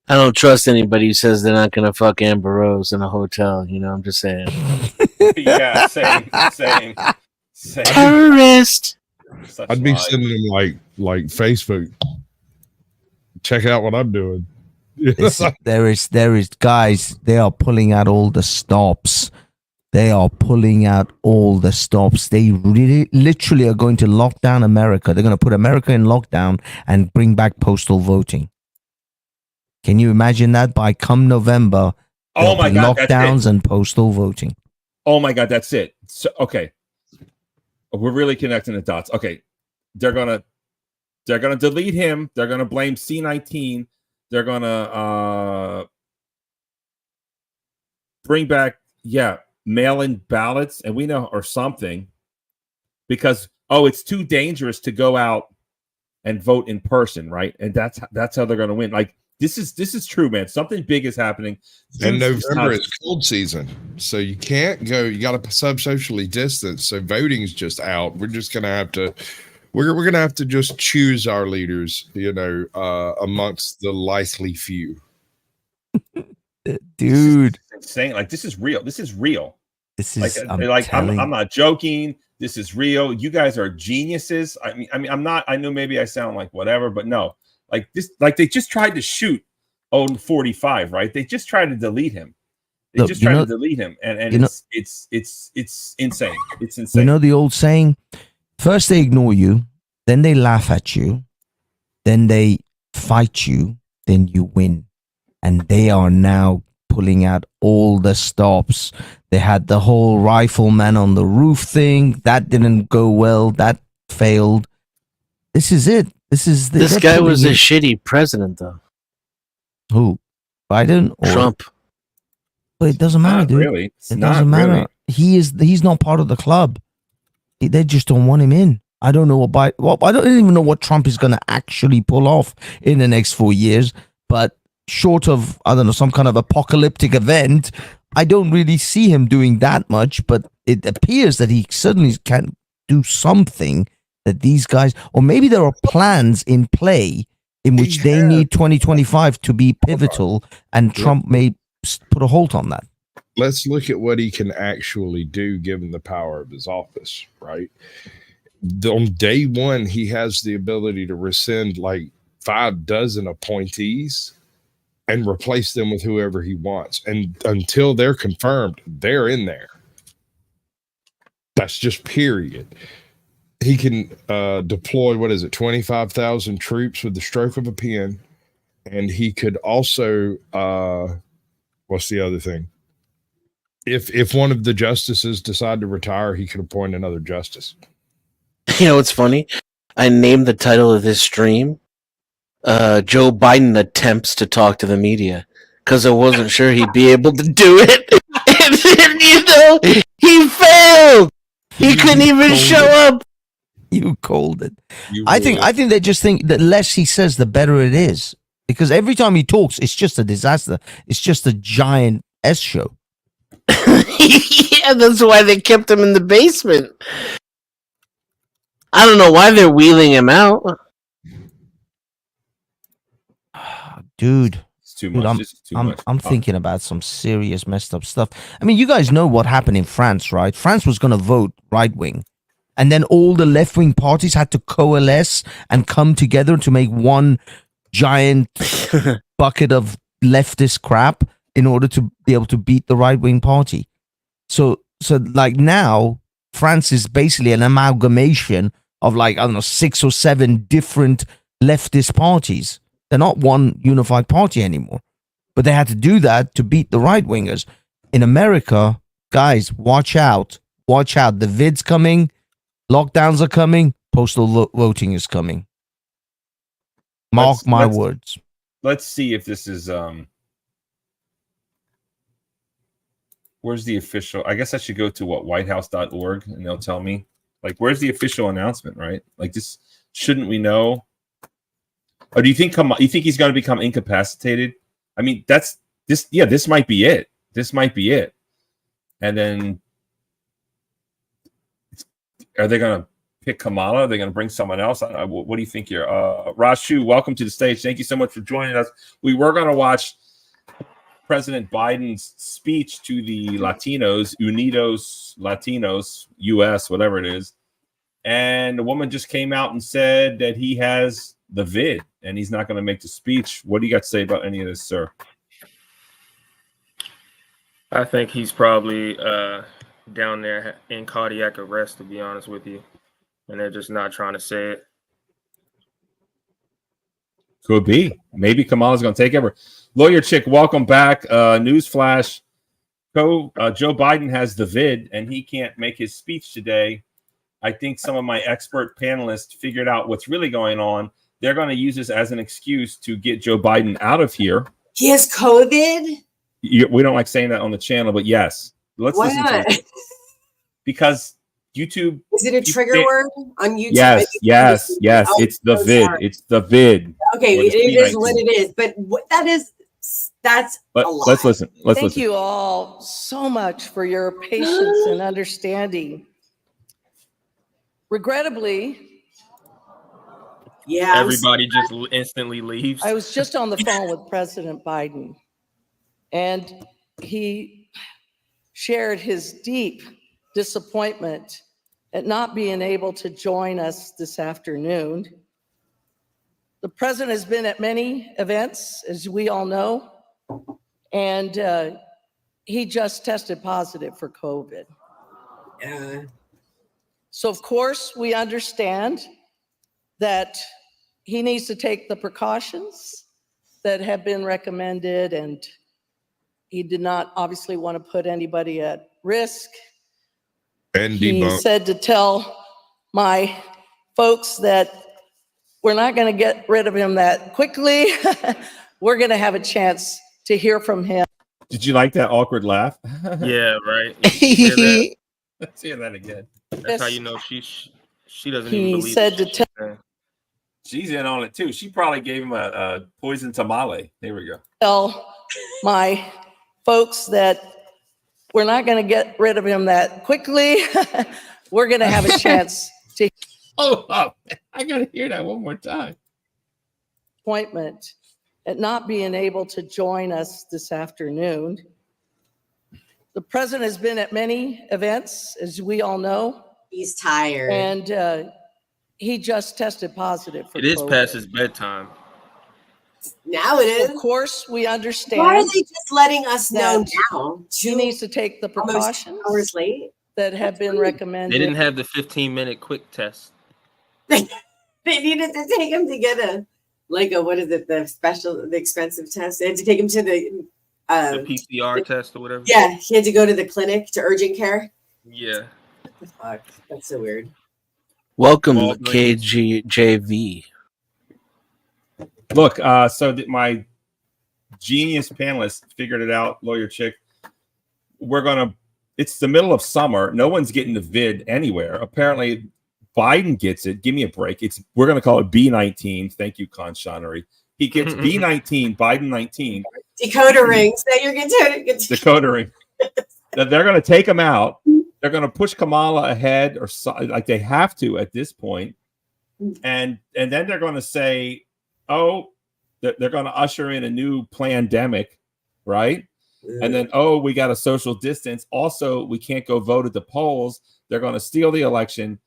I don't trust anybody who says they're not gonna fuck Amber Rose in a hotel. You know, I'm just saying. Yeah, same. Terrorist. I'd be sending them like Facebook. Check out what I'm doing. There is guys. They are pulling out all the stops. They really, literally are going to lock down America. They're going to put America in lockdown and bring back postal voting. Can you imagine that? By come November, oh my God, lockdowns and postal voting. Oh my God, that's it. So, okay. We're really connecting the dots. Okay, they're gonna delete him. They're gonna blame C-19. They're gonna bring back mail-in ballots, and we know or something because it's too dangerous to go out and vote in person, right? And that's how they're gonna win. Like this is true, man. Something big is happening. And November is cold season, so you can't go. You got to socially distance. So voting is just out. We're just gonna have to. We're gonna have to just choose our leaders, amongst the likely few. Dude, insane. Like this is real. This is real. This is I'm not joking. This is real. You guys are geniuses. I mean, I'm not. I know maybe I sound like whatever, but no. Like this, like they just tried to shoot 45, right? They just tried to delete him. They just tried to delete him, and it's insane. It's insane. You know the old saying: first they ignore you, then they laugh at you, then they fight you, then you win. And they are now pulling out all the stops. They had the whole rifleman on the roof thing that didn't go well. That failed. This is it. This guy was a shitty president, though. Who? Biden or Trump? But it doesn't matter, dude. Really? It doesn't matter. Really. He's not part of the club. They just don't want him in. I don't know what I don't even know what Trump is going to actually pull off in the next 4 years. But short of, I don't know, some kind of apocalyptic event, I don't really see him doing that much. But it appears that he certainly can do something that these guys, or maybe there are plans in play in which they need 2025 to be pivotal, and Trump may put a halt on that. Let's look at what he can actually do given the power of his office, right? On day one, he has the ability to rescind like 6 appointees and replace them with whoever he wants. And until they're confirmed, they're in there. That's just period. He can deploy, 25,000 troops with the stroke of a pen. And he could also, what's the other thing? If one of the justices decide to retire, he could appoint another justice. You know what's funny? I named the title of this stream, Joe Biden attempts to talk to the media, because I wasn't sure he'd be able to do it. And, you know, he failed. He couldn't even show up. You called it. I think they just think that less he says, the better it is. Because every time he talks, it's just a disaster. It's just a giant S show. Yeah, that's why they kept him in the basement. I don't know why they're wheeling him out. Dude. It's too much. I'm thinking about some serious messed up stuff. I mean, you guys know what happened in France, right? France was going to vote right wing. And then all the left wing parties had to coalesce and come together to make one giant bucket of leftist crap in order to be able to beat the right wing party. So like now, France is basically an amalgamation of like, I don't know, 6 or 7 different leftist parties. They're not one unified party anymore. But they had to do that to beat the right wingers. In America, guys, watch out. Watch out. The vid's coming. Lockdowns are coming. Postal voting is coming. Mark my words. Let's see if this is where's the official? I guess I should go to whitehouse.org and they'll tell me. Like, where's the official announcement, right? Like, this shouldn't we know? Or do you think he's going to become incapacitated? I mean, that's this. Yeah, this might be it. This might be it. And then, are they going to pick Kamala? Are they going to bring someone else? What do you think here? Rashu, welcome to the stage. Thank you so much for joining us. We were going to watch President Biden's speech to the Latinos, Unidos US, whatever it is. And the woman just came out and said that he has the vid and he's not going to make the speech. What do you got to say about any of this, sir? I think he's probably down there in cardiac arrest, to be honest with you. And they're just not trying to say it. Could be. Maybe Kamala's going to take over. Lawyer Chick, welcome back. Newsflash. Joe Biden has the vid and he can't make his speech today. I think some of my expert panelists figured out what's really going on. They're going to use this as an excuse to get Joe Biden out of here. He has COVID? We don't like saying that on the channel, but yes. Let's Why listen not? to it. Because YouTube. Is it a trigger word on YouTube? Yes. Oh, It's the so vid. sorry. It's the vid. Okay, it is what it is. But that's a lot. Let's listen. Thank you all so much for your patience and understanding. Regrettably, Everybody just instantly leaves. I was just on the phone with President Biden, and he shared his deep disappointment at not being able to join us this afternoon. The president has been at many events, as we all know, and he just tested positive for COVID. So, of course, we understand that he needs to take the precautions that have been recommended, and he did not obviously want to put anybody at risk. And he said to tell my folks that we're not going to get rid of him that quickly. We're going to have a chance to hear from him. Did you like that awkward laugh? Yeah, right. Let's hear that again. That's how you know she doesn't He even believe said it. to tell She's in on it too. She probably gave him a poison tamale. There we go. tell my folks that we're not going to get rid of him that quickly. We're going to have a chance to. Hold up. I got to hear that one more time. Appointment at not being able to join us this afternoon. The president has been at many events, as we all know. He's tired. And he just tested positive for It is COVID. past his bedtime. Now it is. Of course, we understand. Why are they just letting us know that now? He needs to take the precautions hours late that have been recommended. They didn't have the 15-minute quick test. They needed to take him to get what is it, the expensive test. They had to take him to the PCR test or whatever. Yeah, he had to go to the clinic to urgent care. Yeah. What the fuck? That's so weird. Welcome, KGJV. Look, so my genius panelist figured it out, lawyer chick. It's the middle of summer. No one's getting the vid anywhere. Apparently, Biden gets it. Give me a break. We're going to call it B19. Thank you, Conshonery. He gets B19, Biden 19. Decoder rings. Now you're getting decoder ring. They're going to take him out. They're going to push Kamala ahead, or like they have to at this point. And then they're going to say, oh, they're going to usher in a new pandemic, right? And then, oh, we got a social distance. Also, we can't go vote at the polls. They're going to steal the election.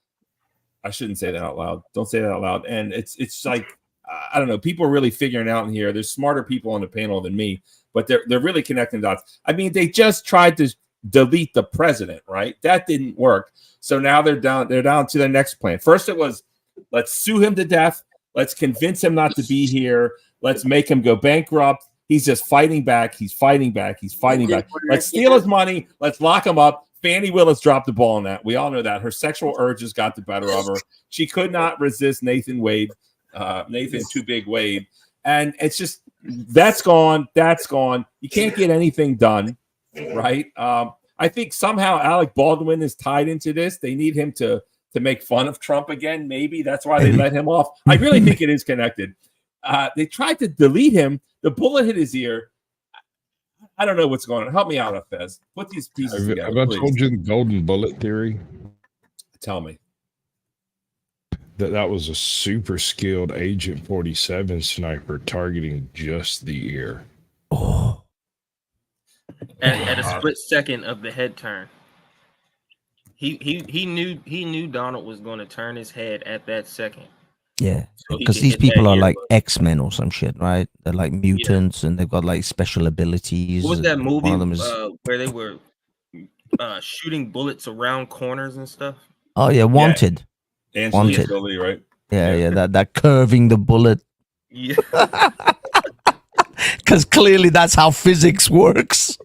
I shouldn't say that out loud. Don't say that out loud. And it's like, I don't know. People are really figuring out in here. There's smarter people on the panel than me, but they're really connecting dots. I mean, they just tried to delete the president, right? That didn't work. So now they're down to the next plan. First, it was let's sue him to death. Let's convince him not to be here. Let's make him go bankrupt. He's just fighting back. He's fighting back. He's fighting back. Let's steal his money. Let's lock him up. Fannie Willis dropped the ball on that. We all know that. Her sexual urges got the better of her. She could not resist Nathan Too Big Wade. And it's just, that's gone. That's gone. You can't get anything done, right? I think somehow Alec Baldwin is tied into this. They need him to make fun of Trump again. Maybe that's why they let him off. I really think it is connected. They tried to delete him. The bullet hit his ear. I don't know what's going on. Help me out, Fez. Put these pieces together. Have I told you the golden bullet theory? Tell me. That was a super skilled Agent 47 sniper targeting just the ear. Oh. At a split second of the head turn. He knew Donald was going to turn his head at that second. Yeah, So because these people are like X-Men or some shit, right? They're like mutants and they've got like special abilities. What was that movie One of them is... where they were shooting bullets around corners and stuff? Oh yeah, Wanted. Yeah. Wanted. Jolie, right? Yeah, that curving the bullet. Yeah. Because clearly that's how physics works.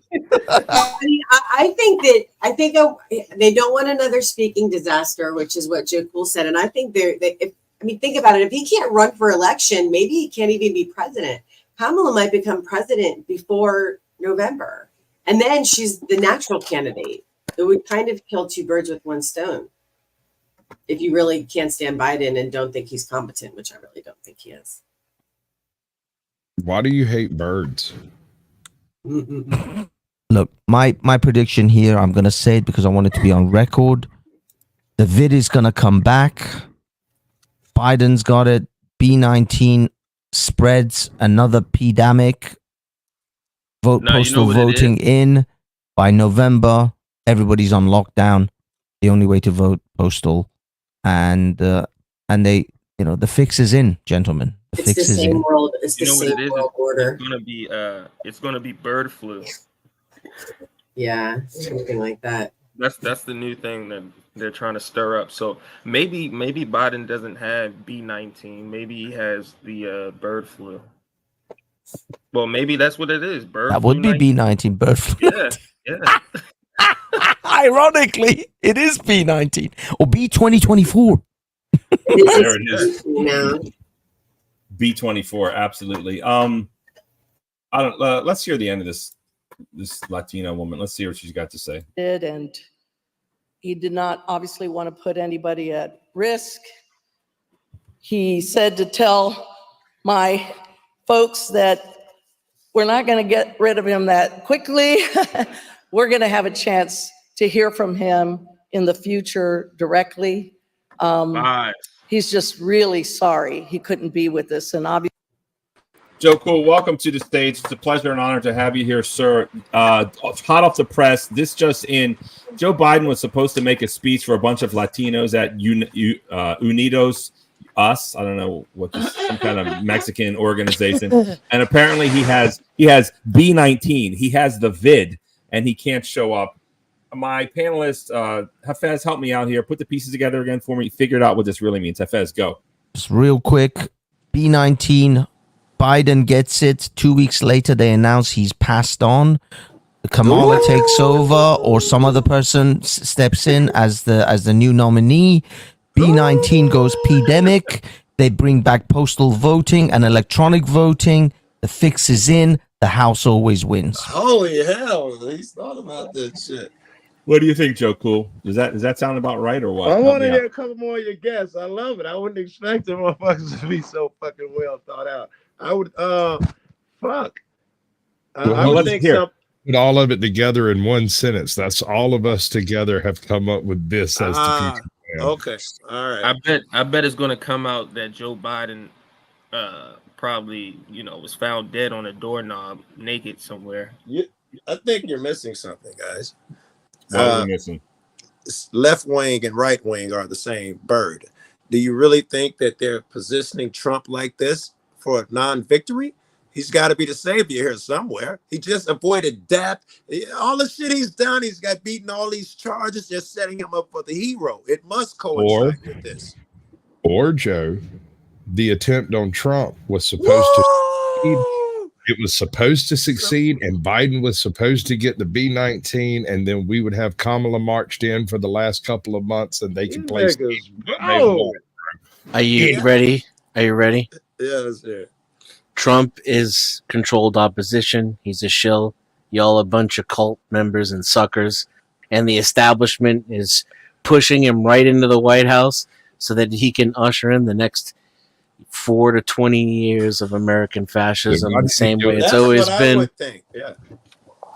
I think they don't want another speaking disaster, which is what Joe Cool said. And I think think about it. If he can't run for election, maybe he can't even be president. Kamala might become president before November. And then she's the natural candidate. It would kind of kill two birds with one stone. If you really can't stand Biden and don't think he's competent, which I really don't think he is. Why do you hate birds? Look, my prediction here, I'm going to say it because I want it to be on record. The vid is going to come back. Biden's got it. B19 spreads another pandemic. Postal voting in by November. Everybody's on lockdown. The only way to vote postal, and they, the fix is in, gentlemen. The fix is in. World. It's the same world order. It's gonna be bird flu. Yeah, something like that. That's the new thing that they're trying to stir up. So maybe Biden doesn't have B19. Maybe he has the bird flu. Well, maybe that's what it is. Bird That flu would be B19 bird flu. Yeah. Ironically, it is B19 or B2024. There it is. No. B24, absolutely. Let's hear the end of this Latino woman. Let's see what she's got to say. And he did not obviously want to put anybody at risk. He said to tell my folks that we're not going to get rid of him that quickly. We're going to have a chance to hear from him in the future directly. Live. he's just really sorry he couldn't be with us. And obviously, Joe Cool, welcome to the stage. It's a pleasure and honor to have you here, sir. Hot off the press, this just in, Joe Biden was supposed to make a speech for a bunch of Latinos at Unidos US. I don't know what this, some kind of Mexican organization. And apparently he has B19. He has the vid, and he can't show up. My panelist, Hafez, help me out here. Put the pieces together again for me. Figure out what this really means. Hafez, go. Just real quick, B19. Biden gets it. 2 weeks later, they announce he's passed on. Kamala takes over, or some other person steps in as the new nominee. B19 goes pandemic. They bring back postal voting and electronic voting. The fix is in. The House always wins. Holy hell! He's thought about that shit. What do you think, Joe Cool? Does that sound about right or what? I want to hear a couple more of your guests. I love it. I wouldn't expect the motherfuckers to be so fucking well thought out. I would, fuck. I would think so. Put all of it together in one sentence. That's all of us together have come up with this as the future plan. Okay, all right. I bet it's going to come out that Joe Biden probably, was found dead on a doorknob, naked somewhere. I think you're missing something, guys. What are we missing? Left wing and right wing are the same bird. Do you really think that they're positioning Trump like this for a non-victory? He's got to be the savior here somewhere. He just avoided death. All the shit he's done, he's got beaten all these charges, just setting him up for the hero. It must coincide with this. Or Joe, the attempt on Trump was supposed to succeed. It was supposed to succeed, and Biden was supposed to get the B19, and then we would have Kamala marched in for the last couple of months, and they could play. Are you ready? Are you ready? Yeah, that's it. Trump is controlled opposition. He's a shill. Y'all a bunch of cult members and suckers. And the establishment is pushing him right into the White House so that he can usher in the next 4 to 20 years of American fascism the same way it's always been. Yeah.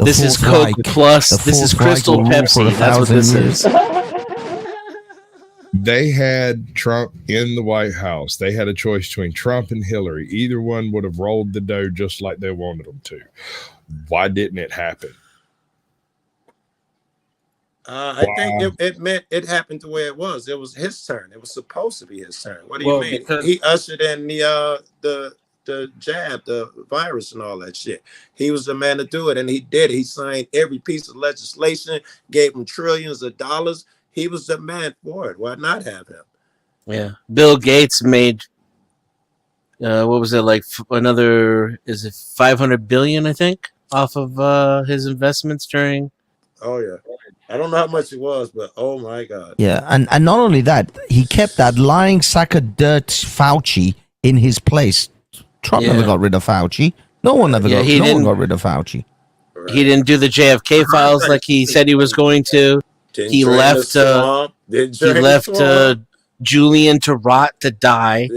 This is Coke Plus. This is Crystal Pepsi. That's what this is. They had Trump in the White House. They had a choice between Trump and Hillary. Either one would have rolled the dough just like they wanted them to. Why didn't it happen? I think it meant it happened the way it was. It was his turn. It was supposed to be his turn. What do you mean? Because he ushered in the jab, the virus, and all that shit. He was the man to do it, and he did. He signed every piece of legislation, gave him trillions of dollars. He was the man for it. Why not have him? Yeah. Bill Gates made, what was it, like another, is it 500 billion, I think, off of his investments during. Oh, yeah. I don't know how much it was, but oh my God. Yeah, and not only that, he kept that lying sack of dirt Fauci in his place. Trump never got rid of Fauci. No one ever got rid of Fauci. Right. He didn't do the JFK files like he said he was going to. He left Julian to rot to die.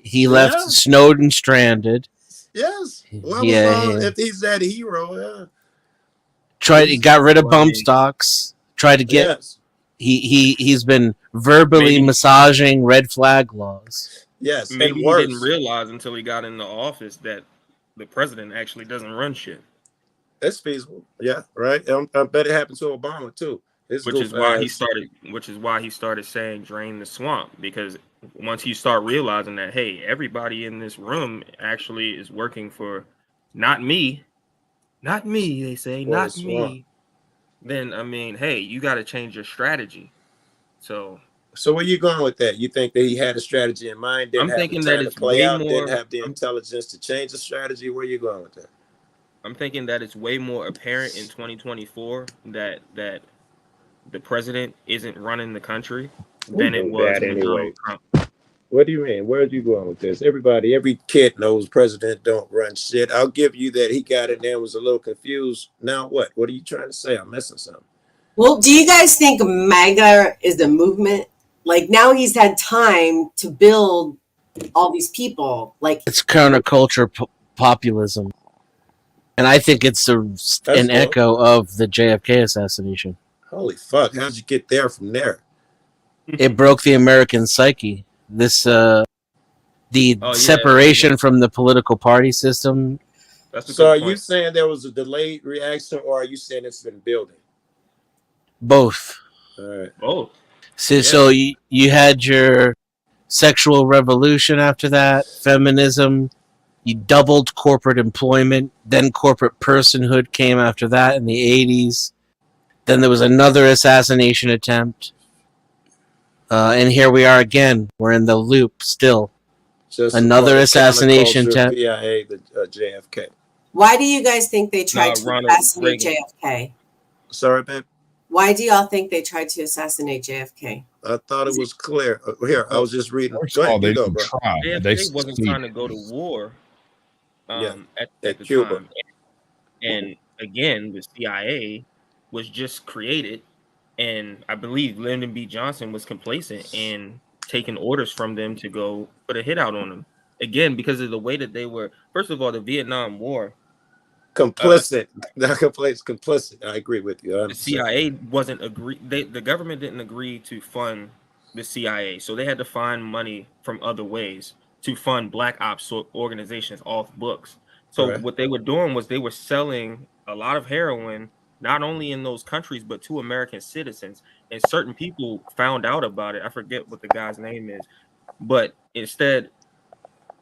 He left Snowden stranded. Yes. Well, if he's that hero, He got rid of bump stocks. Tried to get. He's been verbally massaging red flag laws. Yes, maybe he didn't realize until he got into office that the president actually doesn't run shit. That's feasible. Yeah, right. I bet it happened to Obama too. Which is why he started saying drain the swamp, because once you start realizing that, hey, everybody in this room actually is working for not me, they say, not me. Then I mean, hey, you got to change your strategy. So where you going with that? You think that he had a strategy in mind? Didn't have the time to play out, didn't have the intelligence to change the strategy? Where you going with that? I'm thinking that it's way more apparent in 2024 that the president isn't running the country than it was with Donald Trump. What do you mean? Where are you going with this? Every kid knows president don't run shit. I'll give you that he got it there, was a little confused. Now what? What are you trying to say? I'm missing something. Well, do you guys think MAGA is a movement? Like now he's had time to build all these people. Like it's counterculture populism. And I think it's an echo of the JFK assassination. Holy fuck. How'd you get there from there? It broke the American psyche. This the separation from the political party system. So are you saying there was a delayed reaction, or are you saying it's been building? Both. All right. Both. So you had your sexual revolution after that, feminism. You doubled corporate employment. Then corporate personhood came after that in the 80s. Then there was another assassination attempt. And here we are again. We're in the loop still. Just another assassination attempt. PIA, the JFK. Why do you guys think they tried to Ronald assassinate Reagan. JFK? Sorry, babe. Why do y'all think they tried to assassinate JFK? I thought it was clear. Here, I was just reading. First Go of all, ahead, they you go, didn't bro. try. They JFK wasn't trying to go to war at the Cuba. time. And again, the CIA was just created, and I believe Lyndon B. Johnson was complacent in taking orders from them to go put a hit out on them. Again, because of the way that they were, first of all, the Vietnam War. Complicit. Not complicit. I agree with you. The CIA wasn't the government didn't agree to fund the CIA, so they had to find money from other ways to fund black ops organizations off books. So Correct. what they were doing was they were selling a lot of heroin, not only in those countries, but to American citizens. And certain people found out about it. I forget what the guy's name is, but instead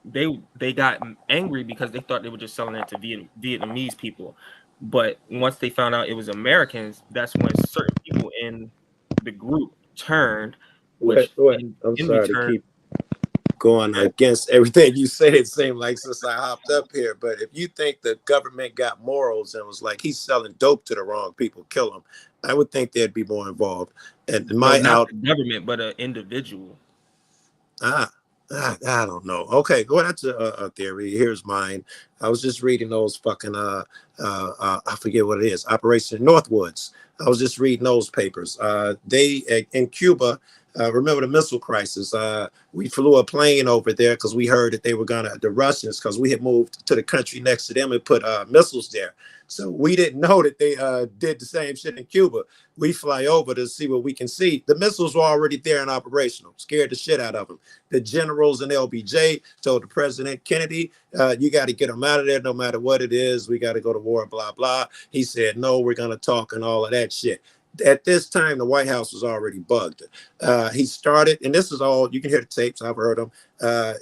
they got angry because they thought they were just selling it to Vietnamese people. But once they found out it was Americans, that's when certain people in the group turned. Which I'm sorry to keep going against everything you said. It seemed like since I hopped up here, but if you think the government got morals and was like, he's selling dope to the wrong people, kill him, I would think they'd be more involved. And not the government, but an individual. I don't know. Okay, well, that's a theory. Here's mine. I was just reading those fucking I forget what it is, Operation Northwoods. I was just reading those papers. They in Cuba, remember the missile crisis? We flew a plane over there because we heard that they were the Russians, because we had moved to the country next to them and put missiles there. So we didn't know that they did the same shit in Cuba. We fly over to see what we can see. The missiles were already there and operational. Scared the shit out of them. The generals in LBJ told the President Kennedy, you got to get them out of there no matter what it is. We got to go to war, blah, blah. He said, no, we're going to talk and all of that shit. At this time, the White House was already bugged. He started, and this is all, you can hear the tapes, I've heard them.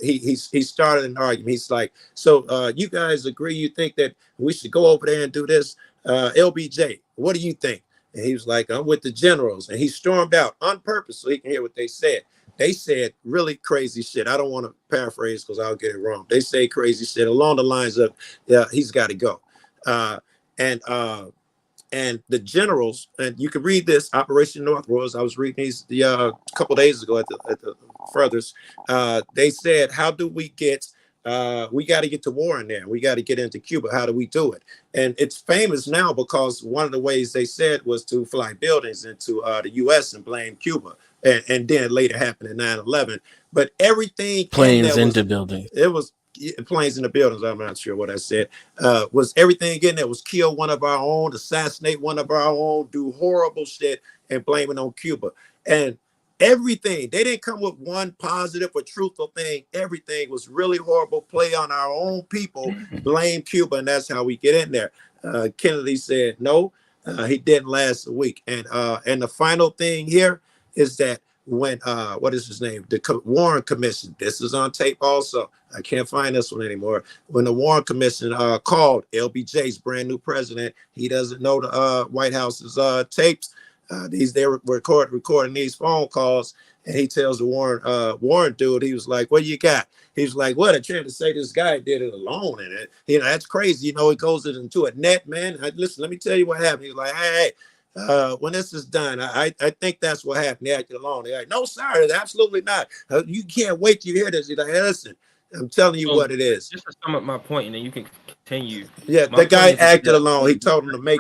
He started an argument. He's like, so you guys agree, you think that we should go over there and do this? LBJ, what do you think? And he was like, I'm with the generals. And he stormed out on purpose so he can hear what they said. They said really crazy shit. I don't want to paraphrase because I'll get it wrong. They say crazy shit along the lines of, yeah, he's got to go. And the generals, and you can read this, Operation Northwoods. I was reading these a couple days ago at the furthest. They said, how do we get, we got to get to war in there. We got to get into Cuba. How do we do it? And it's famous now because one of the ways they said was to fly buildings into the U.S. and blame Cuba. And then it later happened in 9/11. But everything planes into buildings. It was planes in the buildings. I'm not sure what I said. Was everything in there was kill one of our own, assassinate one of our own, do horrible shit, and blame it on Cuba. And everything, they didn't come with one positive or truthful thing. Everything was really horrible. Play on our own people, blame Cuba, and that's how we get in there. Kennedy said no. He didn't last a week. And the final thing here is that when what is his name? The Warren Commission. This is on tape also. I can't find this one anymore. When the Warren Commission called LBJ's brand new president, he doesn't know the White House's tapes. They're recording these phone calls, and he tells the Warren dude, he was like, "What you got?" He was like, "What? I'm trying to say this guy did it alone, and that's crazy. It goes into a net, man. Listen, let me tell you what happened." He was like, "Hey. When this is done, I think that's what happened. They acted alone." They're like, "No, sir, absolutely not. You can't wait till you hear this." He's like, "Hey, listen, I'm telling you what it is." Just to sum up my point, and then you can continue. Yeah, the guy acted alone. He told him to make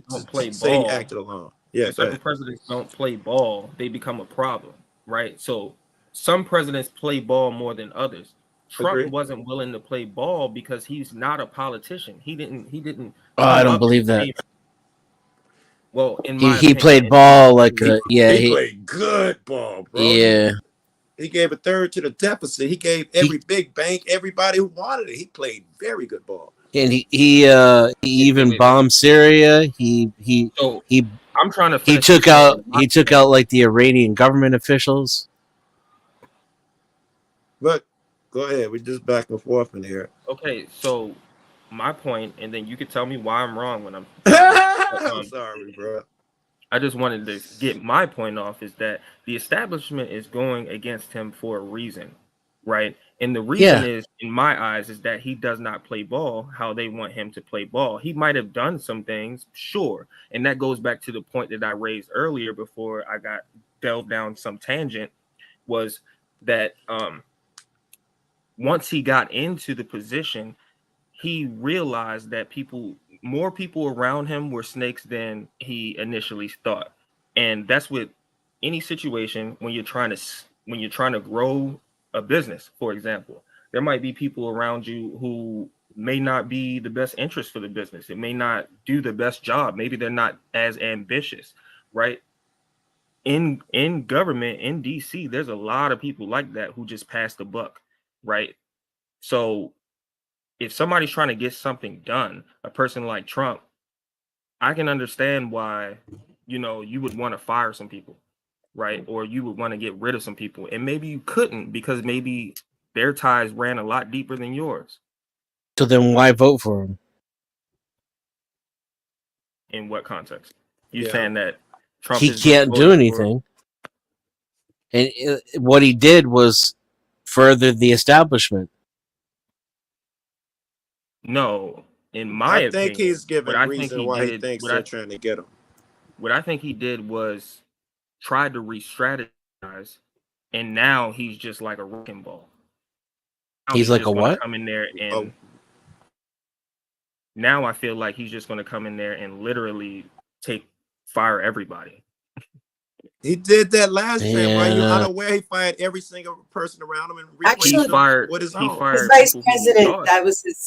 don't play say ball. he acted alone. Yeah, certain presidents don't play ball, they become a problem, right? So some presidents play ball more than others. Trump wasn't willing to play ball because he's not a politician. He didn't. Oh, I don't believe that. Well, in my he opinion, played ball like he played good ball, bro. Yeah. He gave a third to the deficit. He gave every big bank, everybody who wanted it. He played very good ball. And he even bombed Syria. So I'm trying to he finish took this out thing. like the Iranian government officials. But go ahead, we're just back and forth in here. Okay, so my point, and then you can tell me why I'm wrong when I'm. I'm sorry, bro. I just wanted to get my point off is that the establishment is going against him for a reason, right? And the reason is, in my eyes, is that he does not play ball how they want him to play ball. He might have done some things, sure. And that goes back to the point that I raised earlier before I got delved down some tangent, was that once he got into the position, he realized that more people around him were snakes than he initially thought. And that's with any situation when you're trying to grow a business. For example, there might be people around you who may not be the best interest for the business. It may not do the best job. Maybe they're not as ambitious, right? In government, in DC, there's a lot of people like that who just pass the buck, right? So if somebody's trying to get something done, a person like Trump, I can understand why, you would want to fire some people, right? Or you would want to get rid of some people. And maybe you couldn't because maybe their ties ran a lot deeper than yours. So then why vote for him? In what context? You're saying that Trump he can't do anything. And what he did was further the establishment. No, in my opinion, I think he's given reason why he thinks they're trying to get him. What I think he did was try to re-strategize, and now he's just like a wrecking ball. Now He's like a what? Come in there and now I feel like he's just going to come in there and literally fire everybody. He did that last time. Why you unaware? He fired every single person around him and Actually, he fired his own. His vice president.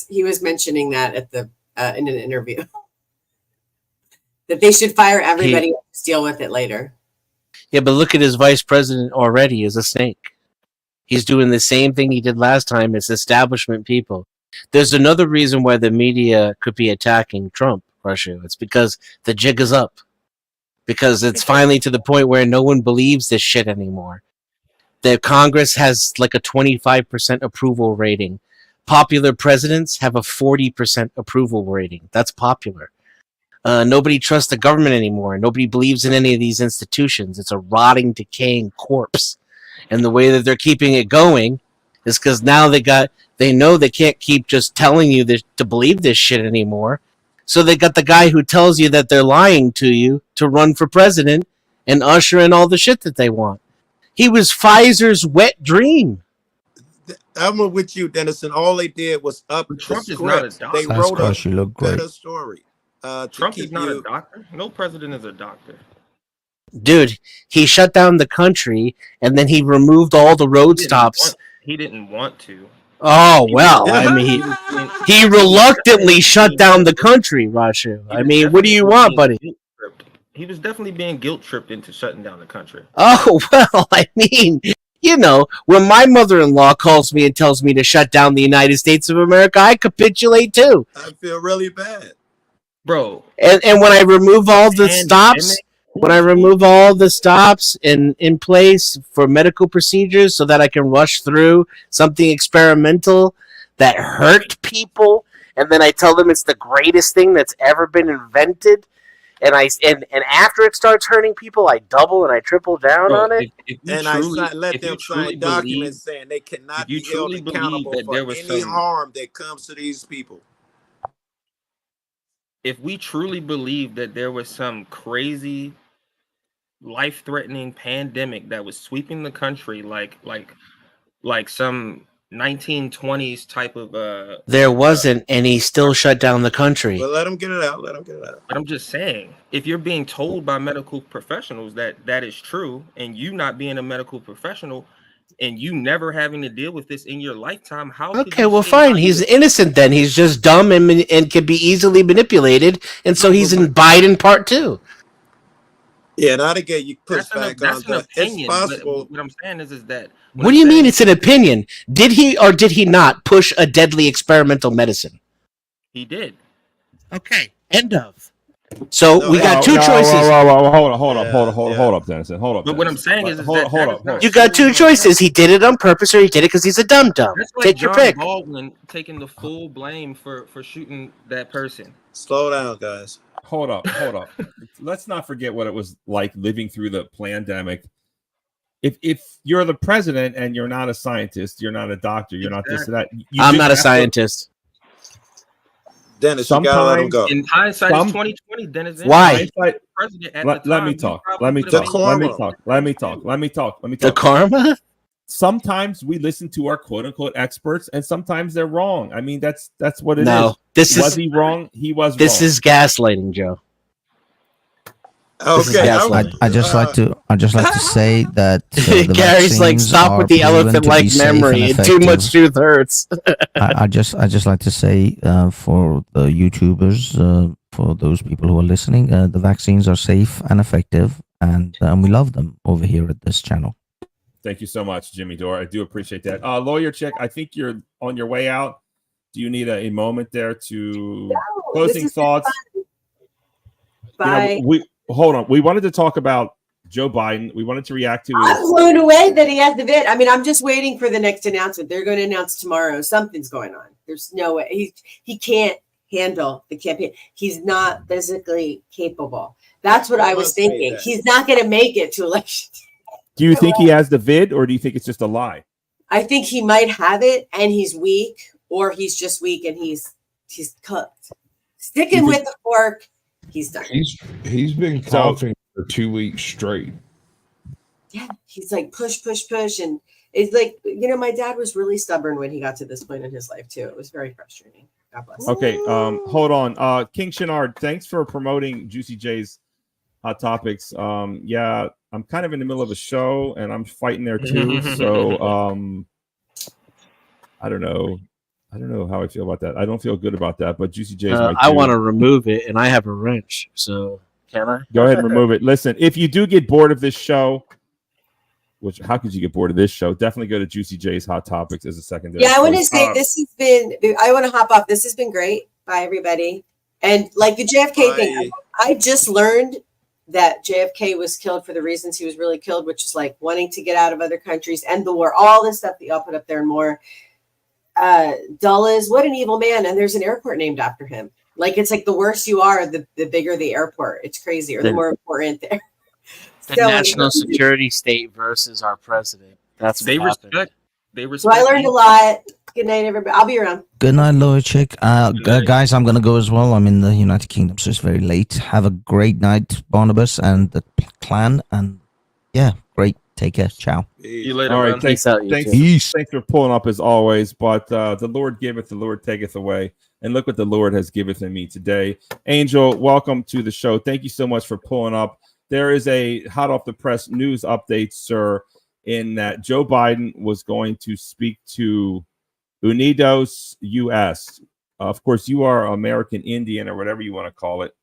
He was mentioning that at the in an interview that they should fire everybody and just deal with it later. Yeah, but look at his vice president already as a snake. He's doing the same thing he did last time. It's establishment people. There's another reason why the media could be attacking Trump, Russia. It's because the jig is up. Because it's finally to the point where no one believes this shit anymore. The Congress has like a 25% approval rating. Popular presidents have a 40% approval rating. That's popular. Nobody trusts the government anymore. Nobody believes in any of these institutions. It's a rotting, decaying corpse. And the way that they're keeping it going is because now they know they can't keep just telling you to believe this shit anymore. So they got the guy who tells you that they're lying to you to run for president and usher in all the shit that they want. He was Pfizer's wet dream. I'm with you, Dennison. All they did was up Trump the is not a script. doctor. They wrote a You look great. better story. Trump is not a doctor. No president is a doctor. Dude, he shut down the country and then he removed all the road stops. He didn't want to. Oh, well, I mean, he reluctantly shut down the country, Rashu. I mean, what do you want, buddy? He was definitely being guilt-tripped into shutting down the country. Oh, well, I mean, when my mother-in-law calls me and tells me to shut down the United States of America, I capitulate too. I feel really bad. Bro. And when I remove all the stops... When I remove all the stops in place for medical procedures so that I can rush through something experimental that hurt people, and then I tell them it's the greatest thing that's ever been invented, and after it starts hurting people, I double and I triple down on it. I let them sign documents saying they cannot be held accountable for any harm that comes to these people. If we truly believe that there was some crazy life-threatening pandemic that was sweeping the country like some 1920s type of there wasn't, and he still shut down the country. Well, let him get it out. But I'm just saying, if you're being told by medical professionals that is true, and you not being a medical professional and you never having to deal with this in your lifetime, okay, well, fine, he's innocent then. He's just dumb and can be easily manipulated, and so he's in Biden part 2. Yeah, and I'd get you pushed back that's on an that. It's opinion. possible. But what I'm saying is that. What do you mean it's an opinion? Did he or did he not push a deadly experimental medicine? He did. Okay. End of. So No, we got two choices. Hold up, Dennison. Hold up. But what I'm saying is hold up. You got two choices. He did it on purpose, or he did it because he's a dum dum. That's like Take your John pick. Baldwin taking the full blame for shooting that person. Slow down, guys. Hold up. Let's not forget what it was like living through the pandemic. If you're the president and you're not a scientist, you're not a doctor, you're not this or that. I'm not a scientist. Dennis, you gotta let him go. In hindsight, it's 2020. Dennis, why? Let me talk. Let me talk. The karma? Sometimes we listen to our quote unquote experts, and sometimes they're wrong. I mean, that's what it is. No, Was he wrong? He was wrong. This is gaslighting, Joe. Okay, I just like to say that the Gary's like, vaccines stop are with the proven elephant to like be safe memory. and Too much effective. truth hurts. I just like to say for the YouTubers, for those people who are listening, the vaccines are safe and effective, and we love them over here at this channel. Thank you so much, Jimmy Dore. I do appreciate that. Lawyer Chick, I think you're on your way out. Do you need a moment there to closing thoughts? Bye. Hold on. We wanted to talk about Joe Biden. We wanted to react to I'm blown away that he has the vid. I mean, I'm just waiting for the next announcement. They're going to announce tomorrow. Something's going on. There's no way he can't handle the campaign. He's not physically capable. That's what I was thinking. He's not going to make it to election. Do you think he has the vid, or do you think it's just a lie? I think he might have it, and he's weak, or he's just weak and he's cooked. Sticking with the fork. He's done. He's been coughing for 2 weeks straight. Yeah, he's like push, and it's like, my dad was really stubborn when he got to this point in his life too. It was very frustrating. God bless. Okay, hold on. King Shinard, thanks for promoting Juicy J's Hot Topics. Yeah, I'm kind of in the middle of a show and I'm fighting there too. So I don't know how I feel about that. I don't feel good about that, but Juicy J's I want to remove it, and I have a wrench. So can I? Go ahead and remove it. Listen, if you do get bored of this show, which how could you get bored of this show? Definitely go to Juicy J's Hot Topics as a secondary. Yeah, I want to say I want to hop off. This has been great. Bye, everybody. And like the JFK thing, I just learned that JFK was killed for the reasons he was really killed, which is like wanting to get out of other countries, end the war, all this stuff that y'all put up there and more. Dulles, what an evil man, and there's an airport named after him. Like it's like the worse you are, the bigger the airport. It's crazy, or the more important there. The national security state versus our president. That's they respect. So I learned a lot. Good night, everybody. I'll be around. Good night, Lawyer Chick. Guys, I'm gonna go as well. I'm in the United Kingdom, so it's very late. Have a great night, Barnabas and the clan, and yeah, great. Take care. Ciao. See you later. All right, Peace thanks for pulling up as always. But the Lord giveth, the Lord taketh away. And look what the Lord has given in me today. Angel, welcome to the show. Thank you so much for pulling up. There is a hot off the press news update, sir, in that Joe Biden was going to speak to Unidos US. Of course, you are American Indian or whatever you want to call it.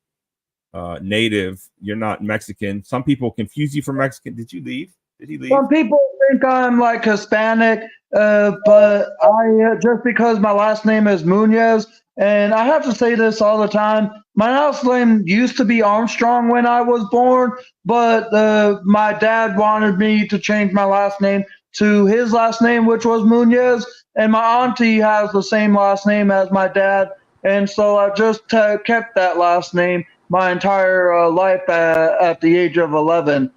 Native. You're not Mexican. Some people confuse you for Mexican. Did you leave? Did he leave? Some people think I'm like Hispanic, but I just because my last name is Munoz, and I have to say this all the time. My last name used to be Armstrong when I was born, but my dad wanted me to change my last name to his last name, which was Munoz, and my auntie has the same last name as my dad, and so I just kept that last name my entire life at the age of 11.